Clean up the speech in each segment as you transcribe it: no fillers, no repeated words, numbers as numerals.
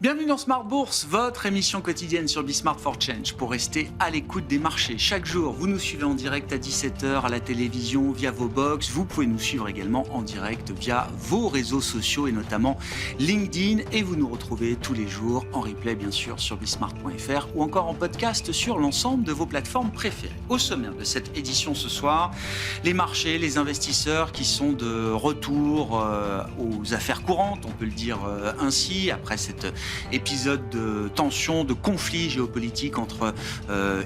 Bienvenue dans Smart Bourse, votre émission quotidienne sur Bismart for Change pour rester à l'écoute des marchés. Chaque jour, vous nous suivez en direct à 17h à la télévision via vos box. Vous pouvez nous suivre également en direct via vos réseaux sociaux et notamment LinkedIn. Et vous nous retrouvez tous les jours en replay bien sûr sur bismart.fr ou encore en podcast sur l'ensemble de vos plateformes préférées. Au sommaire de cette édition ce soir, les marchés, les investisseurs qui sont de retour aux affaires courantes, on peut le dire ainsi, après cette épisode de tension, de conflit géopolitique entre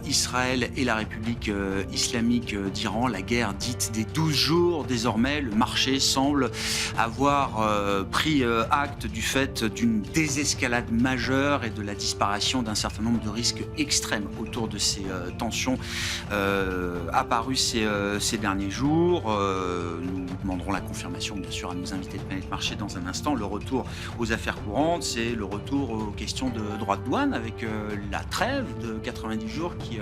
Israël et la République islamique d'Iran, la guerre dite des 12 jours. Désormais, le marché semble avoir pris acte du fait d'une désescalade majeure et de la disparition d'un certain nombre de risques extrêmes autour de ces tensions apparues ces derniers jours. Nous demanderons la confirmation, bien sûr, à nos invités de Planète Marché dans un instant. Le retour aux affaires courantes, c'est le retour aux questions de droits de douane avec la trêve de 90 jours qui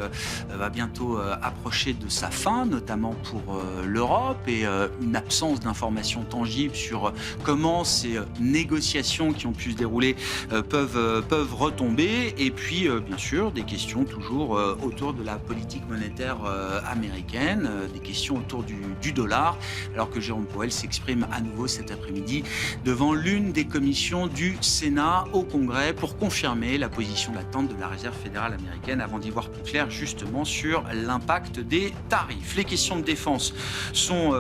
va bientôt approcher de sa fin, notamment pour l'Europe, et une absence d'informations tangibles sur comment ces négociations qui ont pu se dérouler peuvent retomber. Et puis, bien sûr, des questions toujours autour de la politique monétaire américaine, des questions autour du dollar, alors que Jérôme Powell s'exprime à nouveau cet après-midi devant l'une des commissions du Sénat au Congrès pour confirmer la position latente de la Réserve fédérale américaine avant d'y voir plus clair justement sur l'impact des tarifs. Les questions de défense sont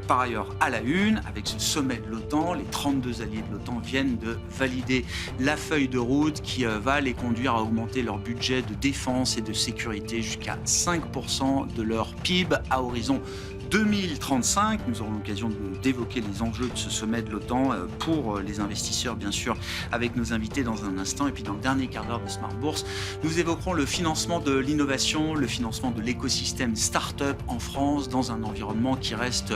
par ailleurs à la une avec ce sommet de l'OTAN. Les 32 alliés de l'OTAN viennent de valider la feuille de route qui va les conduire à augmenter leur budget de défense et de sécurité jusqu'à 5% de leur PIB à horizon 2035. Nous aurons l'occasion d'évoquer les enjeux de ce sommet de l'OTAN pour les investisseurs, bien sûr, avec nos invités dans un instant. Et puis dans le dernier quart d'heure de Smart Bourse, nous évoquerons le financement de l'innovation, le financement de l'écosystème start-up en France dans un environnement qui reste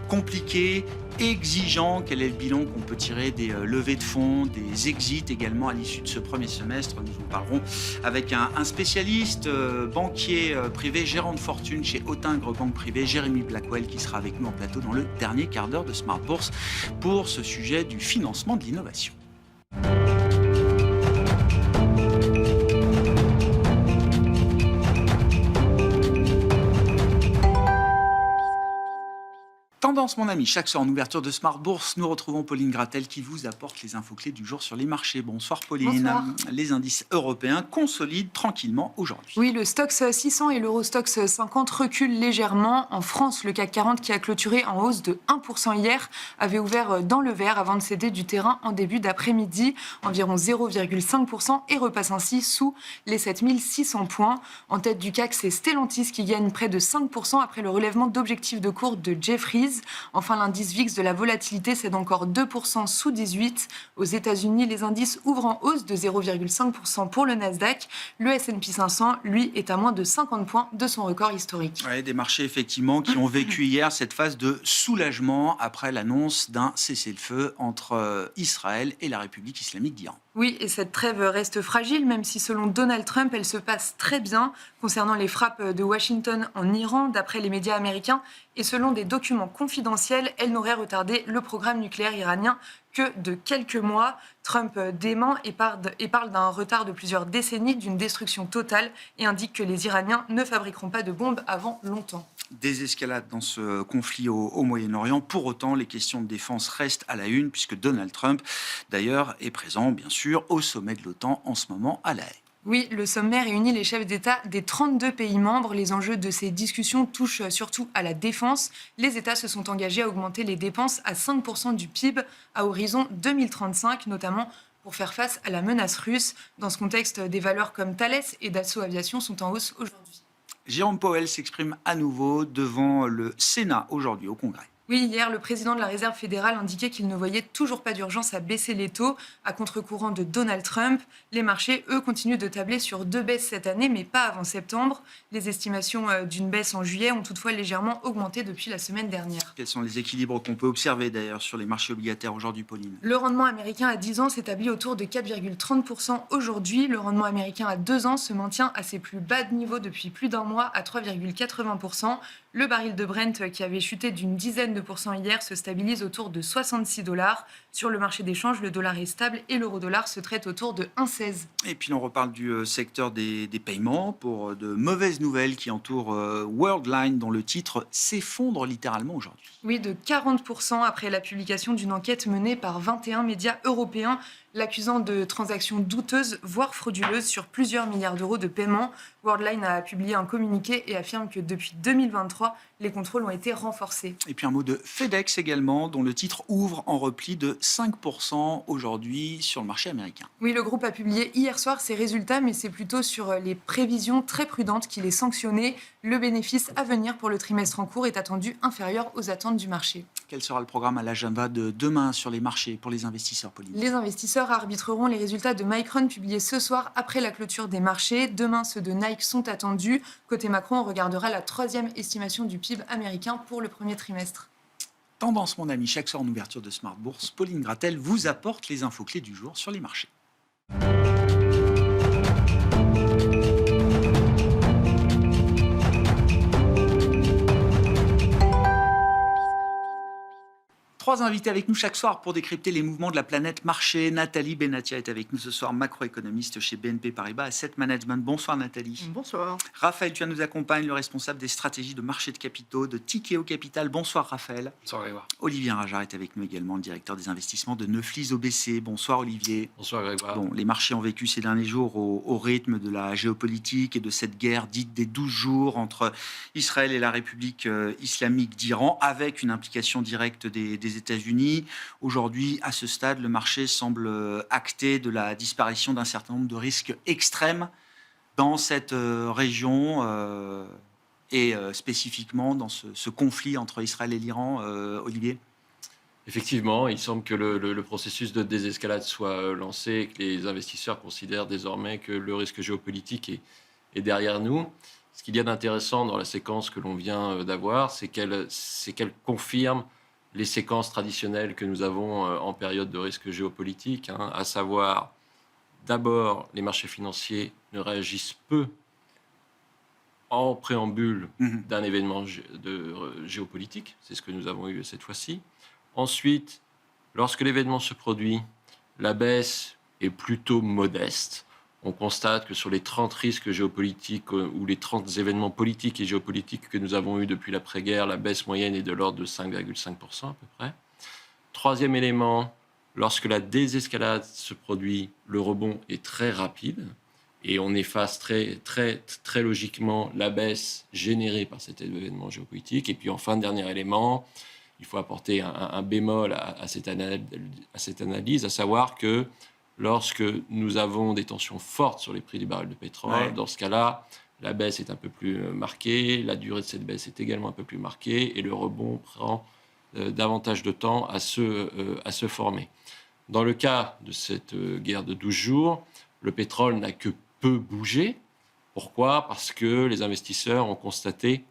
compliqué, exigeant. Quel est le bilan qu'on peut tirer des levées de fonds, des exits également à l'issue de ce premier semestre? Nous en parlerons avec un spécialiste, banquier privé, gérant de fortune chez Autingre Banque Privée, Jérémy Blackwell, qui sera avec nous en plateau dans le dernier quart d'heure de Smart Bourse pour ce sujet du financement de l'innovation. Tendance, mon ami, chaque soir en ouverture de Smart Bourse, nous retrouvons Pauline Gratel qui vous apporte les infos clés du jour sur les marchés. Bonsoir Pauline. Bonsoir. Les indices européens consolident tranquillement aujourd'hui. Oui, le Stoxx 600 et l'Eurostoxx 50 reculent légèrement. En France, le CAC 40 qui a clôturé en hausse de 1% hier avait ouvert dans le vert avant de céder du terrain en début d'après-midi, environ 0,5% et repasse ainsi sous les 7600 points. En tête du CAC, c'est Stellantis qui gagne près de 5% après le relèvement d'objectifs de cours de Jefferies. Enfin, l'indice VIX de la volatilité cède encore 2% sous 18. Aux États-Unis, les indices ouvrent en hausse de 0,5% pour le Nasdaq. Le S&P 500, lui, est à moins de 50 points de son record historique. Ouais, des marchés, effectivement, qui ont vécu hier cette phase de soulagement après l'annonce d'un cessez-le-feu entre Israël et la République islamique d'Iran. Oui, et cette trêve reste fragile, même si selon Donald Trump, elle se passe très bien concernant les frappes de Washington en Iran. D'après les médias américains et selon des documents confidentiels, elle n'aurait retardé le programme nucléaire iranien que de quelques mois. Trump dément et parle d'un retard de plusieurs décennies, d'une destruction totale et indique que les Iraniens ne fabriqueront pas de bombes avant longtemps. Désescalade dans ce conflit au Moyen-Orient. Pour autant, les questions de défense restent à la une puisque Donald Trump, d'ailleurs, est présent, bien sûr, au sommet de l'OTAN en ce moment à La Haye. Oui, le sommet réunit les chefs d'État des 32 pays membres. Les enjeux de ces discussions touchent surtout à la défense. Les États se sont engagés à augmenter les dépenses à 5% du PIB à horizon 2035, notamment pour faire face à la menace russe. Dans ce contexte, des valeurs comme Thales et Dassault Aviation sont en hausse aujourd'hui. Jérôme Powell s'exprime à nouveau devant le Sénat aujourd'hui au Congrès. Oui, hier, le président de la Réserve fédérale indiquait qu'il ne voyait toujours pas d'urgence à baisser les taux, à contre-courant de Donald Trump. Les marchés, eux, continuent de tabler sur 2 baisses cette année, mais pas avant septembre. Les estimations d'une baisse en juillet ont toutefois légèrement augmenté depuis la semaine dernière. Quels sont les équilibres qu'on peut observer d'ailleurs sur les marchés obligataires aujourd'hui, Pauline? Le rendement américain à 10 ans s'établit autour de 4,30% aujourd'hui. Le rendement américain à 2 ans se maintient à ses plus bas de niveau depuis plus d'un mois à 3,80%. Le baril de Brent, qui avait chuté d'une dizaine de pourcents hier, se stabilise autour de 66 $. Sur le marché d'échange, le dollar est stable et l'euro-dollar se traite autour de 1,16. Et puis on reparle du secteur des paiements pour de mauvaises nouvelles qui entourent Worldline, dont le titre s'effondre littéralement aujourd'hui. Oui, de 40% après la publication d'une enquête menée par 21 médias européens l'accusant de transactions douteuses, voire frauduleuses, sur plusieurs milliards d'euros de paiements. Worldline a publié un communiqué et affirme que depuis 2023, les contrôles ont été renforcés. Et puis un mot de FedEx également, dont le titre ouvre en repli de 5% aujourd'hui sur le marché américain. Oui, le groupe a publié hier soir ses résultats, mais c'est plutôt sur les prévisions très prudentes qu'il est sanctionné. Le bénéfice à venir pour le trimestre en cours est attendu inférieur aux attentes du marché. Quel sera le programme à l'agenda de demain sur les marchés pour les investisseurs, Pauline ? Les investisseurs arbitreront les résultats de Micron publiés ce soir après la clôture des marchés. Demain, ceux de Nike sont attendus. Côté macro, on regardera la 3e estimation du PIB américain pour le premier trimestre. Tendance, mon ami, chaque soir en ouverture de Smart Bourse, Pauline Gratel vous apporte les infos clés du jour sur les marchés. Trois invités avec nous chaque soir pour décrypter les mouvements de la planète marché. Nathalie Benatia est avec nous ce soir, macroéconomiste chez BNP Paribas Asset Management. Bonsoir Nathalie. Bonsoir. Raphaël, tu nous accompagnes, le responsable des stratégies de marché de capitaux de Tikeo Capital. Bonsoir Raphaël. Bonsoir Grégoire. Olivier Rajard est avec nous également, le directeur des investissements de Neuflis OBC. Bonsoir Olivier. Bonsoir Grégoire. Bon, les marchés ont vécu ces derniers jours au rythme de la géopolitique et de cette guerre dite des 12 jours entre Israël et la République islamique d'Iran, avec une implication directe des États-Unis. Aujourd'hui, à ce stade, le marché semble acté de la disparition d'un certain nombre de risques extrêmes dans cette région et spécifiquement dans ce conflit entre Israël et l'Iran. Olivier ? Effectivement, il semble que le processus de désescalade soit lancé et que les investisseurs considèrent désormais que le risque géopolitique est derrière nous. Ce qu'il y a d'intéressant dans la séquence que l'on vient d'avoir, c'est qu'elle confirme les séquences traditionnelles que nous avons en période de risque géopolitique, à savoir, d'abord, les marchés financiers ne réagissent peu en préambule d'un événement géopolitique. C'est ce que nous avons eu cette fois-ci. Ensuite, lorsque l'événement se produit, la baisse est plutôt modeste. On constate que sur les 30 risques géopolitiques ou les 30 événements politiques et géopolitiques que nous avons eus depuis l'après-guerre, la baisse moyenne est de l'ordre de 5,5% à peu près. Troisième élément, lorsque la désescalade se produit, le rebond est très rapide et on efface très, très, très logiquement la baisse générée par cet événement géopolitique. Et puis enfin, dernier élément, il faut apporter un bémol à cette analyse, à savoir que lorsque nous avons des tensions fortes sur les prix du baril de pétrole, dans ce cas-là, la baisse est un peu plus marquée, la durée de cette baisse est également un peu plus marquée et le rebond prend davantage de temps à se former. Dans le cas de cette guerre de 12 jours, le pétrole n'a que peu bougé. Pourquoi ? Parce que les investisseurs ont constaté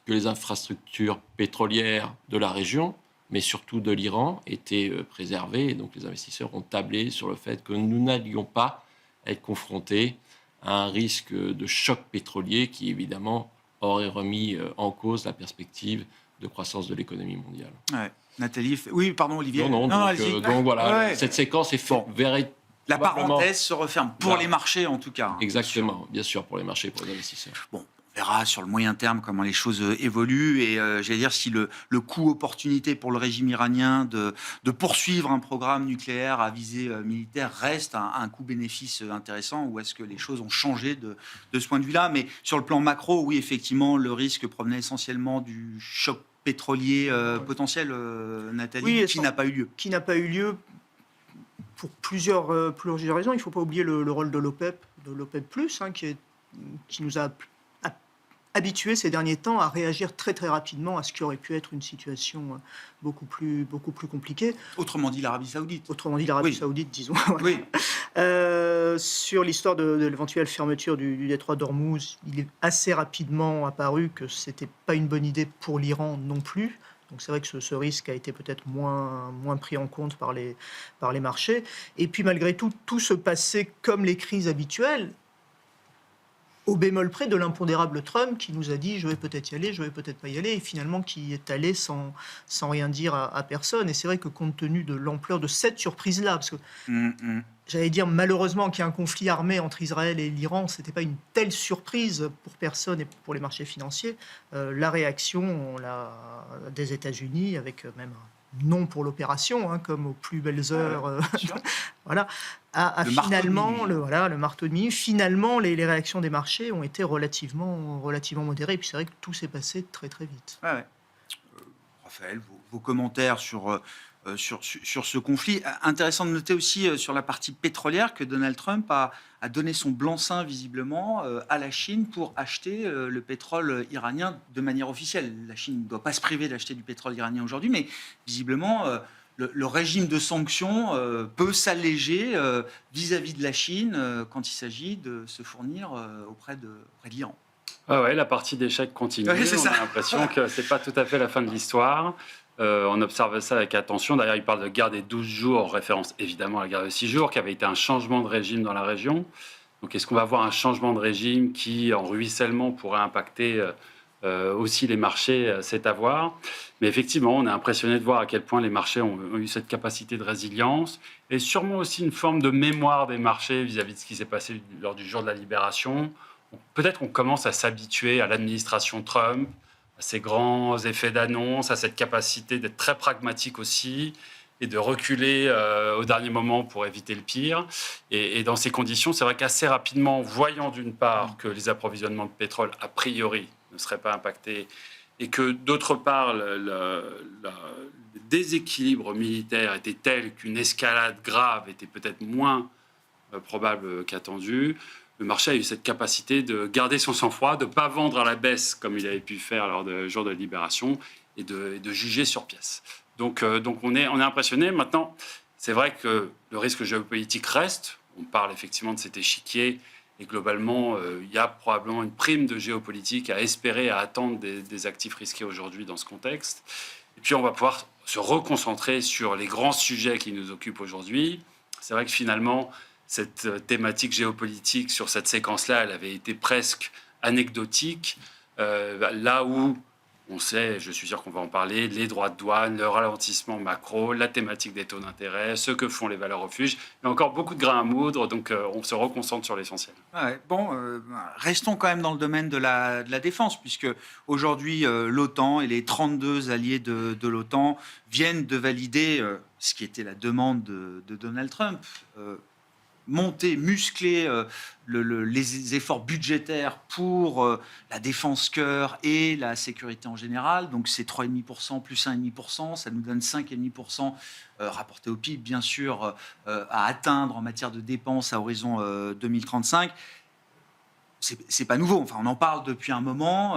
que les infrastructures pétrolières de la région, mais surtout de l'Iran, étaient préservées. Et donc les investisseurs ont tablé sur le fait que nous n'allions pas être confrontés à un risque de choc pétrolier qui, évidemment, aurait remis en cause la perspective de croissance de l'économie mondiale. Ouais. Nathalie, oui, pardon Olivier. Donc voilà, cette séquence est véritablement... La parenthèse se referme, pour les marchés en tout cas. Exactement, bien sûr, pour les marchés, pour les investisseurs. Bon. On verra sur le moyen terme comment les choses évoluent et j'allais dire si le coût opportunité pour le régime iranien de poursuivre un programme nucléaire à visée militaire reste un coût bénéfice intéressant ou est-ce que les choses ont changé de ce point de vue-là. Mais sur le plan macro, oui, effectivement, le risque provenait essentiellement du choc pétrolier potentiel, Nathalie, qui n'a pas eu lieu. Qui n'a pas eu lieu pour plusieurs raisons. Il ne faut pas oublier le rôle de l'OPEP+, qui nous a habitués ces derniers temps à réagir très très rapidement à ce qui aurait pu être une situation beaucoup plus compliquée. Autrement dit l'Arabie Saoudite. Saoudite, disons. Oui. Sur l'histoire de l'éventuelle fermeture du détroit d'Ormuz, il est assez rapidement apparu que ce n'était pas une bonne idée pour l'Iran non plus. Donc c'est vrai que ce risque a été peut-être moins pris en compte par les marchés. Et puis malgré tout se passait comme les crises habituelles. au bémol près de l'impondérable Trump qui nous a dit je vais peut-être y aller, je vais peut-être pas y aller, et finalement qui est allé sans rien dire à personne. Et c'est vrai que compte tenu de l'ampleur de cette surprise-là, parce que j'allais dire malheureusement qu'il y a un conflit armé entre Israël et l'Iran, c'était pas une telle surprise pour personne et pour les marchés financiers. La réaction des États-Unis, avec même un nom pour l'opération, comme aux plus belles heures, voilà, a finalement le marteau de minuit. Finalement, les réactions des marchés ont été relativement modérées. Et puis c'est vrai que tout s'est passé très très vite. Ouais. Raphaël, vos commentaires sur ce conflit. Intéressant de noter aussi sur la partie pétrolière que Donald Trump a donné son blanc-seing visiblement à la Chine pour acheter le pétrole iranien de manière officielle. La Chine ne doit pas se priver d'acheter du pétrole iranien aujourd'hui, mais visiblement le régime de sanctions peut s'alléger vis-à-vis de la Chine quand il s'agit de se fournir auprès de l'Iran. Ouais, la partie d'échec continue. Ouais, on a l'impression que ce n'est pas tout à fait la fin de l'histoire. On observe ça avec attention. D'ailleurs, il parle de guerre des 12 jours, référence évidemment à la guerre des 6 jours, qui avait été un changement de régime dans la région. Donc, est-ce qu'on va avoir un changement de régime qui, en ruissellement, pourrait impacter aussi les marchés? C'est à voir. Mais effectivement, on est impressionné de voir à quel point les marchés ont eu cette capacité de résilience et sûrement aussi une forme de mémoire des marchés vis-à-vis de ce qui s'est passé lors du jour de la libération. Peut-être qu'on commence à s'habituer à l'administration Trump, à ces grands effets d'annonce, à cette capacité d'être très pragmatique aussi et de reculer au dernier moment pour éviter le pire. Et dans ces conditions, c'est vrai qu'assez rapidement, voyant d'une part que les approvisionnements de pétrole, a priori, ne seraient pas impactés et que d'autre part, le déséquilibre militaire était tel qu'une escalade grave était peut-être moins probable qu'attendu, le marché a eu cette capacité de garder son sang-froid, de ne pas vendre à la baisse comme il avait pu faire lors du jour de la libération et de juger sur pièce. Donc on est impressionné. Maintenant, c'est vrai que le risque géopolitique reste. On parle effectivement de cet échiquier et globalement, il y a probablement une prime de géopolitique à espérer, à attendre des actifs risqués aujourd'hui dans ce contexte. Et puis on va pouvoir se reconcentrer sur les grands sujets qui nous occupent aujourd'hui. C'est vrai que finalement, cette thématique géopolitique sur cette séquence-là, elle avait été presque anecdotique. Là où, on sait, je suis sûr qu'on va en parler, les droits de douane, le ralentissement macro, la thématique des taux d'intérêt, ce que font les valeurs refuges. Il y a encore beaucoup de grains à moudre, donc on se reconcentre sur l'essentiel. Ouais, bon, restons quand même dans le domaine de la défense, puisque aujourd'hui, l'OTAN et les 32 alliés de l'OTAN viennent de valider ce qui était la demande de Donald Trump, monter, muscler les efforts budgétaires pour la défense cœur et la sécurité en général. Donc c'est 3,5% plus 1,5%, ça nous donne 5,5% rapporté au PIB, bien sûr, à atteindre en matière de dépenses à horizon 2035. C'est pas nouveau. Enfin, on en parle depuis un moment.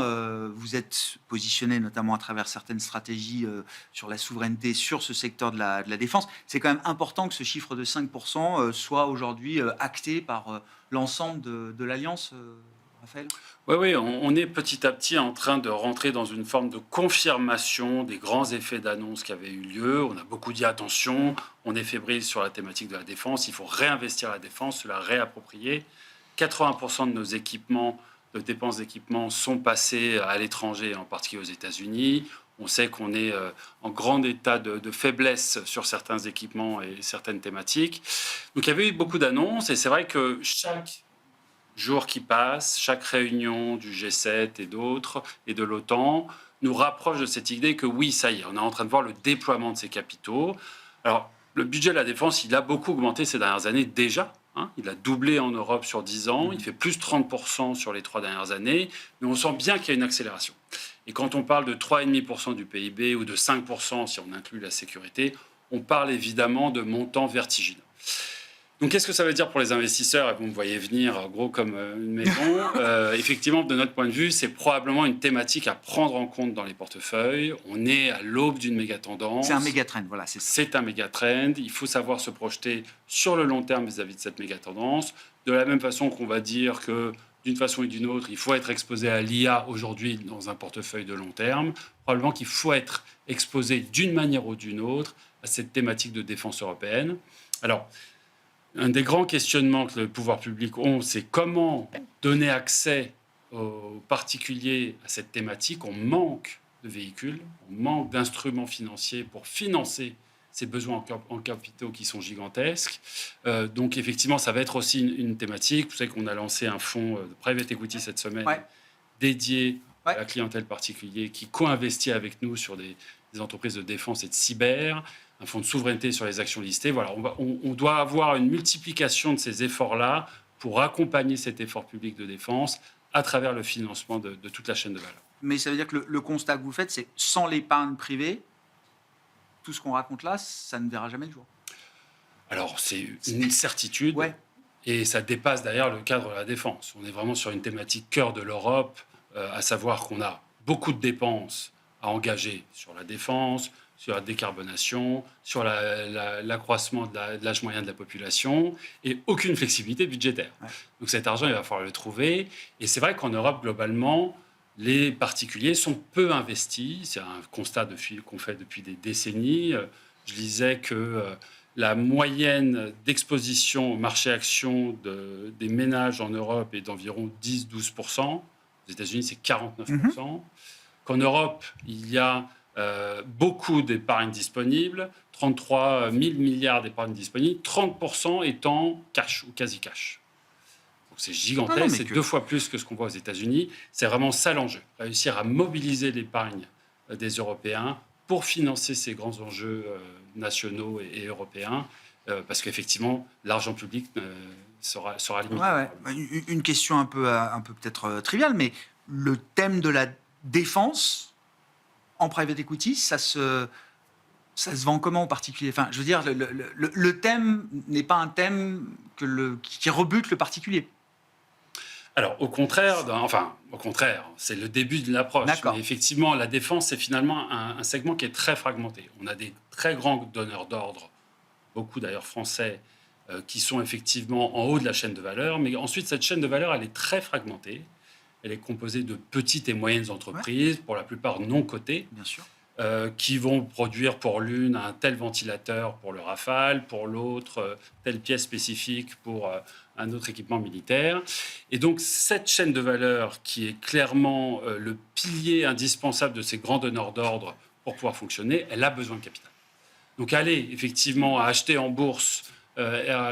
Vous êtes positionné notamment à travers certaines stratégies sur la souveraineté, sur ce secteur de la défense. C'est quand même important que ce chiffre de 5% soit aujourd'hui acté par l'ensemble de l'Alliance, Raphaël. Oui, on est petit à petit en train de rentrer dans une forme de confirmation des grands effets d'annonce qui avaient eu lieu. On a beaucoup dit attention, on est fébrile sur la thématique de la défense, il faut réinvestir la défense, se la réapproprier. 80% de nos équipements, de dépenses d'équipement sont passés à l'étranger, en particulier aux États-Unis. On sait qu'on est en grand état de faiblesse sur certains équipements et certaines thématiques. Donc il y avait eu beaucoup d'annonces et c'est vrai que chaque jour qui passe, chaque réunion du G7 et d'autres et de l'OTAN nous rapproche de cette idée que oui, ça y est, on est en train de voir le déploiement de ces capitaux. Alors le budget de la défense, il a beaucoup augmenté ces dernières années déjà. Il a doublé en Europe sur 10 ans, il fait plus 30% sur les 3 dernières années, mais on sent bien qu'il y a une accélération. Et quand on parle de 3,5% du PIB ou de 5% si on inclut la sécurité, on parle évidemment de montants vertigineux. Donc qu'est-ce que ça veut dire pour les investisseurs? Et vous me voyez venir gros comme une maison. Effectivement, de notre point de vue, c'est probablement une thématique à prendre en compte dans les portefeuilles. On est à l'aube d'une méga-tendance. C'est un méga-trend, voilà. C'est un méga-trend. Il faut savoir se projeter sur le long terme vis-à-vis de cette méga-tendance. De la même façon qu'on va dire que, d'une façon ou d'une autre, il faut être exposé à l'IA aujourd'hui dans un portefeuille de long terme. Probablement qu'il faut être exposé d'une manière ou d'une autre à cette thématique de défense européenne. Alors, Un des grands questionnements que le pouvoir public ont, c'est comment donner accès aux particuliers à cette thématique. On manque de véhicules, on manque d'instruments financiers pour financer ces besoins en capitaux qui sont gigantesques. Donc effectivement, ça va être aussi une thématique. Vous savez qu'on a lancé un fonds de private equity cette semaine dédié à la clientèle particulière qui co-investit avec nous sur des entreprises de défense et de cyber, un fonds de souveraineté sur les actions listées. Voilà, on doit avoir une multiplication de ces efforts-là pour accompagner cet effort public de défense à travers le financement de toute la chaîne de valeur. Mais ça veut dire que le constat que vous faites, c'est sans l'épargne privée, tout ce qu'on raconte là, ça ne verra jamais le jour. Alors, c'est une certitude, et ça dépasse d'ailleurs le cadre de la défense. On est vraiment sur une thématique cœur de l'Europe, à savoir qu'on a beaucoup de dépenses à engager sur la défense, sur la décarbonation, sur l'accroissement de l'âge moyen de la population, et aucune flexibilité budgétaire. Donc cet argent, il va falloir le trouver. Et c'est vrai qu'en Europe, globalement, les particuliers sont peu investis. C'est un constat qu'on fait depuis des décennies. Je lisais que la moyenne d'exposition au marché action des ménages en Europe est d'environ 10-12%. Aux États-Unis, c'est 49%. Qu'en Europe, il y a beaucoup d'épargne disponible, 33 000 milliards d'épargne disponible, 30% étant cash ou quasi-cash. Donc c'est gigantesque, c'est 2 fois plus que ce qu'on voit aux États-Unis. C'est vraiment ça l'enjeu, réussir à mobiliser l'épargne des Européens pour financer ces grands enjeux nationaux et européens, parce qu'effectivement, l'argent public sera limité. Une question un peu peut-être triviale, mais le thème de la défense en private equity, ça se vend comment en particulier? Enfin, je veux dire, le thème n'est pas un thème qui rebute le particulier. Alors, au contraire, c'est le début de l'approche. Mais effectivement, la défense, c'est finalement un segment qui est très fragmenté. On a des très grands donneurs d'ordre, beaucoup d'ailleurs français, qui sont effectivement en haut de la chaîne de valeur. Mais ensuite, cette chaîne de valeur, elle est très fragmentée. Elle est composée de petites et moyennes entreprises, pour la plupart non cotées, bien sûr, qui vont produire pour l'une un tel ventilateur pour le Rafale, pour l'autre telle pièce spécifique pour un autre équipement militaire. Et donc cette chaîne de valeur qui est clairement le pilier indispensable de ces grands donneurs d'ordre pour pouvoir fonctionner, elle a besoin de capital. Donc aller effectivement à acheter en bourse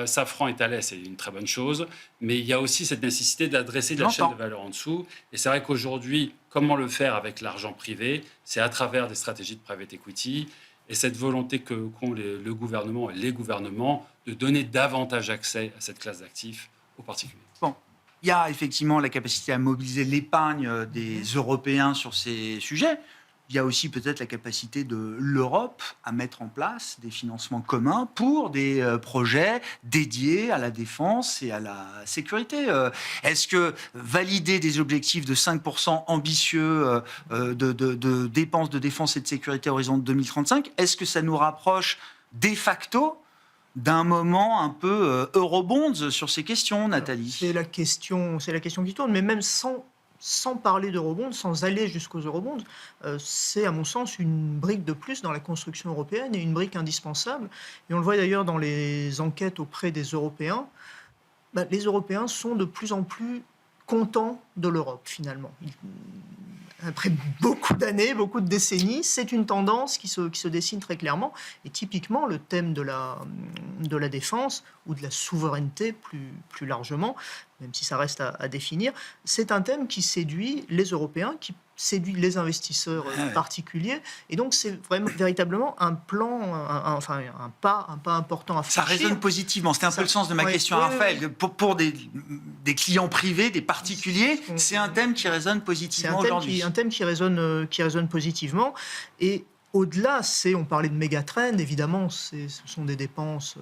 Safran et Thales, c'est une très bonne chose, mais il y a aussi cette nécessité d'adresser de la chaîne de valeur en dessous. Et c'est vrai qu'aujourd'hui, comment le faire avec l'argent privé? C'est à travers des stratégies de private equity et cette volonté qu'ont le gouvernement et les gouvernements de donner davantage accès à cette classe d'actifs aux particuliers. Bon, il y a effectivement la capacité à mobiliser l'épargne des Européens sur ces sujets. Il y a aussi peut-être la capacité de l'Europe à mettre en place des financements communs pour des projets dédiés à la défense et à la sécurité. Est-ce que valider des objectifs de 5% ambitieux de dépenses de défense et de sécurité à horizon de 2035, est-ce que ça nous rapproche de facto d'un moment un peu eurobonds sur ces questions, Nathalie? C'est la question qui tourne, mais même sans parler d'eurobonds, sans aller jusqu'aux eurobonds, c'est à mon sens une brique de plus dans la construction européenne et une brique indispensable. Et on le voit d'ailleurs dans les enquêtes auprès des Européens. Les Européens sont de plus en plus contents de l'Europe, finalement. Après beaucoup d'années, beaucoup de décennies, c'est une tendance qui se dessine très clairement. Et typiquement, le thème de la défense ou de la souveraineté plus largement, même si ça reste à définir, c'est un thème qui séduit les Européens, qui séduit les investisseurs particuliers. Et donc, c'est véritablement un plan, un pas important à franchir. Ça résonne positivement. C'était un peu le sens de ma question à Raphaël. Pour des clients privés, des particuliers, c'est un thème qui résonne positivement aujourd'hui. C'est un thème qui résonne positivement. Et au-delà, on parlait de méga-trend, évidemment, ce sont des dépenses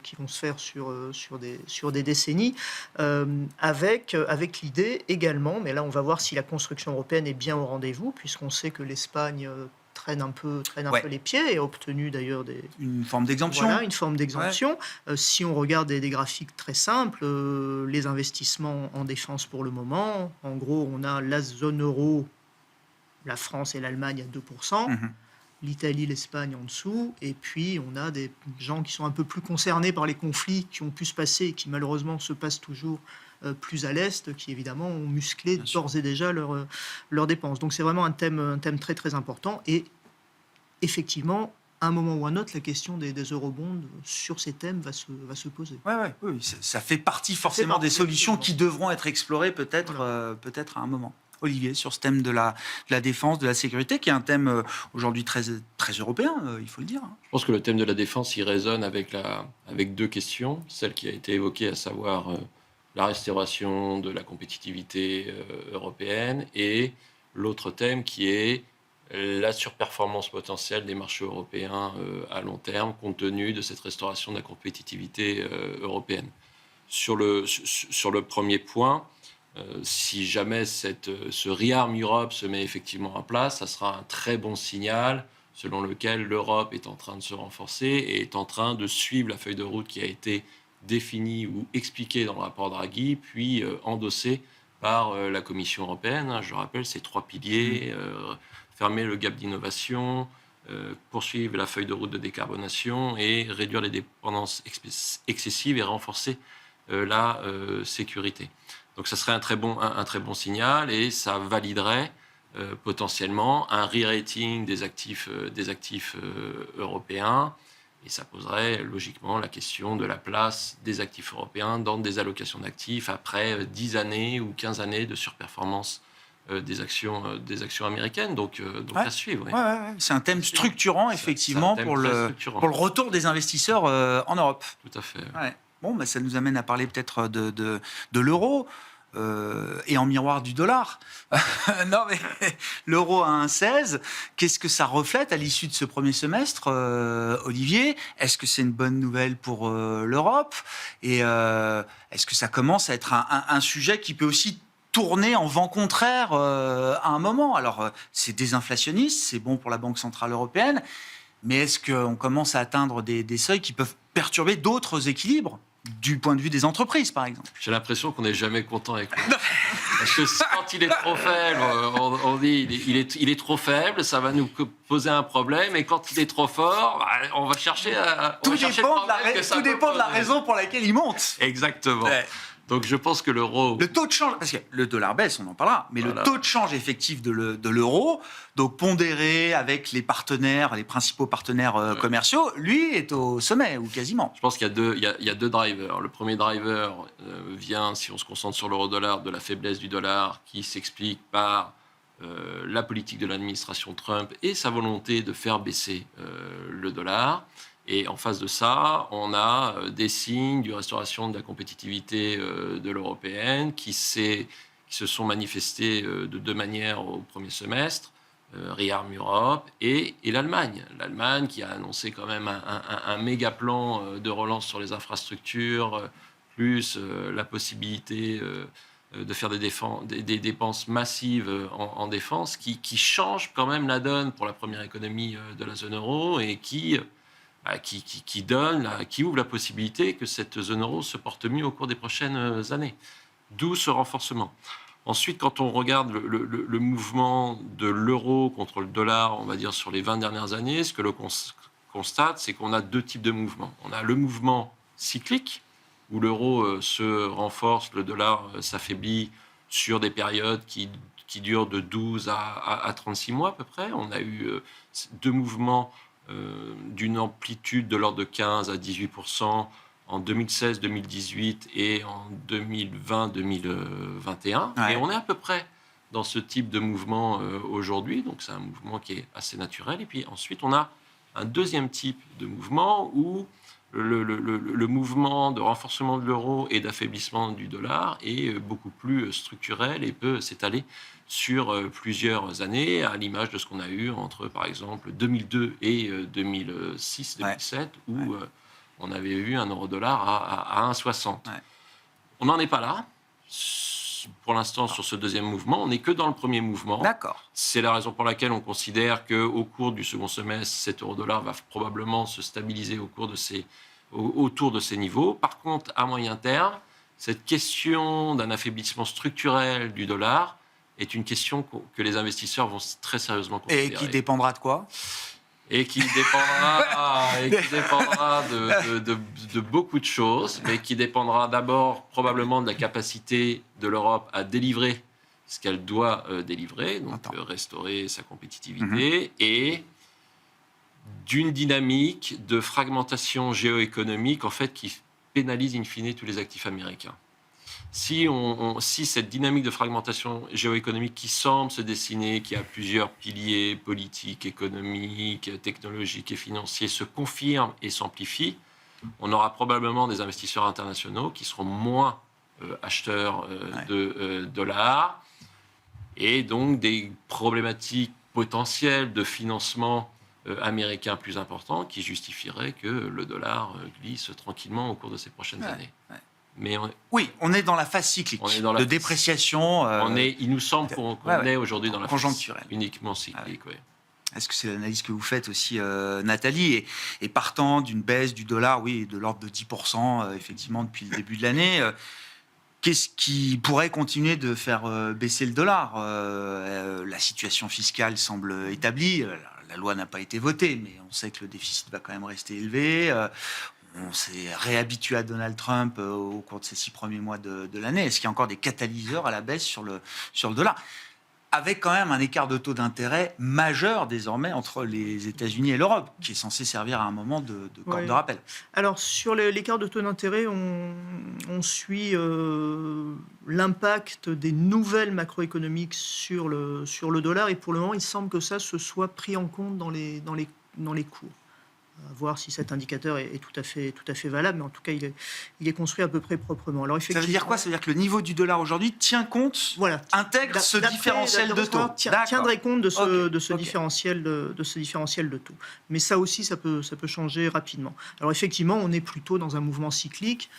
qui vont se faire sur des décennies, avec l'idée également, mais là on va voir si la construction européenne est bien au rendez-vous, puisqu'on sait que l'Espagne traîne un peu les pieds et a obtenu d'ailleurs une forme d'exemption. Voilà, une forme d'exemption. Si on regarde des graphiques très simples, les investissements en défense pour le moment, en gros, on a la zone euro, la France et l'Allemagne à 2%. l'Italie, l'Espagne en dessous, et puis on a des gens qui sont un peu plus concernés par les conflits qui ont pu se passer et qui malheureusement se passent toujours plus à l'Est, qui évidemment ont musclé d'ores et déjà leurs dépenses. Donc c'est vraiment un thème très très important, et effectivement, à un moment ou à un autre, la question des eurobonds sur ces thèmes va se poser. Oui, ça fait partie forcément des solutions qui devront être explorées peut-être à un moment. Olivier, sur ce thème de la défense, de la sécurité, qui est un thème aujourd'hui très, très européen, il faut le dire. Je pense que le thème de la défense, il résonne avec deux questions. Celle qui a été évoquée, à savoir la restauration de la compétitivité européenne, et l'autre thème qui est la surperformance potentielle des marchés européens à long terme, compte tenu de cette restauration de la compétitivité européenne. Sur le premier point, si jamais ce ReArm Europe se met effectivement en place, ça sera un très bon signal selon lequel l'Europe est en train de se renforcer et est en train de suivre la feuille de route qui a été définie ou expliquée dans le rapport Draghi, puis endossée par la Commission européenne. Je rappelle ces 3 piliers, fermer le gap d'innovation, poursuivre la feuille de route de décarbonation et réduire les dépendances excessives et renforcer la sécurité. Donc ça serait un très bon signal, et ça validerait potentiellement un re-rating des actifs européens, et ça poserait logiquement la question de la place des actifs européens dans des allocations d'actifs après 10 années ou 15 années de surperformance des actions américaines. Donc à suivre. Oui. C'est un thème structurant, effectivement, pour le retour des investisseurs en Europe. Tout à fait. Ouais. Bon, ça nous amène à parler peut-être de l'euro. Et en miroir du dollar. Non, mais l'euro à 1,16, qu'est-ce que ça reflète à l'issue de ce premier semestre, Olivier? Est-ce que c'est une bonne nouvelle pour l'Europe? Et est-ce que ça commence à être un sujet qui peut aussi tourner en vent contraire à un moment? Alors, c'est désinflationniste, c'est bon pour la Banque Centrale Européenne, mais est-ce qu'on commence à atteindre des seuils qui peuvent perturber d'autres équilibres du point de vue des entreprises, par exemple? J'ai l'impression qu'on n'est jamais content avec lui. Parce que quand il est trop faible, on dit il est trop faible, ça va nous poser un problème. Et quand il est trop fort, on va chercher Tout dépend de la raison pour laquelle il monte. Exactement. Ouais. Donc je pense que l'euro... Le taux de change, parce que le dollar baisse, on en parlera, mais voilà. Le taux de change effectif de l'euro, donc pondéré avec les principaux partenaires commerciaux, lui est au sommet, ou quasiment. Je pense qu'il y a deux drivers. Le premier driver vient, si on se concentre sur l'euro-dollar, de la faiblesse du dollar, qui s'explique par la politique de l'administration Trump et sa volonté de faire baisser le dollar. Et en face de ça, on a des signes d'une restauration de la compétitivité de l'européenne qui se sont manifestés de deux manières au premier semestre, ReArm Europe et l'Allemagne. L'Allemagne qui a annoncé quand même un méga plan de relance sur les infrastructures, plus la possibilité de faire des dépenses massives en défense, qui change quand même la donne pour la première économie de la zone euro et qui ouvre la possibilité que cette zone euro se porte mieux au cours des prochaines années. D'où ce renforcement. Ensuite, quand on regarde le mouvement de l'euro contre le dollar, on va dire sur les 20 dernières années, ce que l'on constate, c'est qu'on a deux types de mouvements. On a le mouvement cyclique, où l'euro se renforce, le dollar s'affaiblit sur des périodes qui durent de 12 à 36 mois à peu près. On a eu deux mouvements d'une amplitude de l'ordre de 15 à 18% en 2016-2018 et en 2020-2021. Ouais. Et on est à peu près dans ce type de mouvement aujourd'hui, donc c'est un mouvement qui est assez naturel. Et puis ensuite, on a un deuxième type de mouvement où le mouvement de renforcement de l'euro et d'affaiblissement du dollar est beaucoup plus structurel et peut s'étaler sur plusieurs années, à l'image de ce qu'on a eu entre, par exemple, 2002 et 2006-2007, où on avait eu un euro-dollar à 1,60. Ouais. On n'en est pas là, pour l'instant, sur ce deuxième mouvement. On n'est que dans le premier mouvement. D'accord. C'est la raison pour laquelle on considère qu'au cours du second semestre, cet euro-dollar va probablement se stabiliser autour de ces niveaux. Par contre, à moyen terme, cette question d'un affaiblissement structurel du dollar est une question que les investisseurs vont très sérieusement considérer. Et qui dépendra de quoi ? et qui dépendra de beaucoup de choses, mais qui dépendra d'abord probablement de la capacité de l'Europe à délivrer ce qu'elle doit délivrer, donc restaurer sa compétitivité, et d'une dynamique de fragmentation géoéconomique en fait qui pénalise in fine tous les actifs américains. Si cette dynamique de fragmentation géoéconomique qui semble se dessiner, qui a plusieurs piliers politiques, économiques, technologiques et financiers, se confirme et s'amplifie, on aura probablement des investisseurs internationaux qui seront moins acheteurs de dollars, et donc des problématiques potentielles de financement américain plus important qui justifierait que le dollar glisse tranquillement au cours de ces prochaines années. Ouais. Mais on est dans la phase cyclique de dépréciation. Il nous semble qu'on est aujourd'hui dans la phase uniquement cyclique. Est-ce que c'est l'analyse que vous faites aussi, Nathalie, et partant d'une baisse du dollar, de l'ordre de 10%, effectivement, depuis le début de l'année, qu'est-ce qui pourrait continuer de faire baisser le dollar ? La situation fiscale semble établie. La loi n'a pas été votée, mais on sait que le déficit va quand même rester élevé. On s'est réhabitué à Donald Trump au cours de ces 6 premiers mois de l'année. Est-ce qu'il y a encore des catalyseurs à la baisse sur le dollar ? Avec quand même un écart de taux d'intérêt majeur désormais entre les États-Unis et l'Europe, qui est censé servir à un moment de corde de rappel. Alors, sur l'écart de taux d'intérêt, on suit l'impact des nouvelles macroéconomiques sur le dollar, et pour le moment, il semble que ça se soit pris en compte dans les cours. À voir si cet indicateur est tout à fait valable, mais en tout cas, il est construit à peu près proprement. Alors, ça veut dire quoi ? Ça veut dire que le niveau du dollar aujourd'hui tient compte, intègre ce différentiel de taux. Tiendrait compte de ce différentiel de taux. Mais ça aussi, ça peut changer rapidement. Alors effectivement, on est plutôt dans un mouvement cyclique.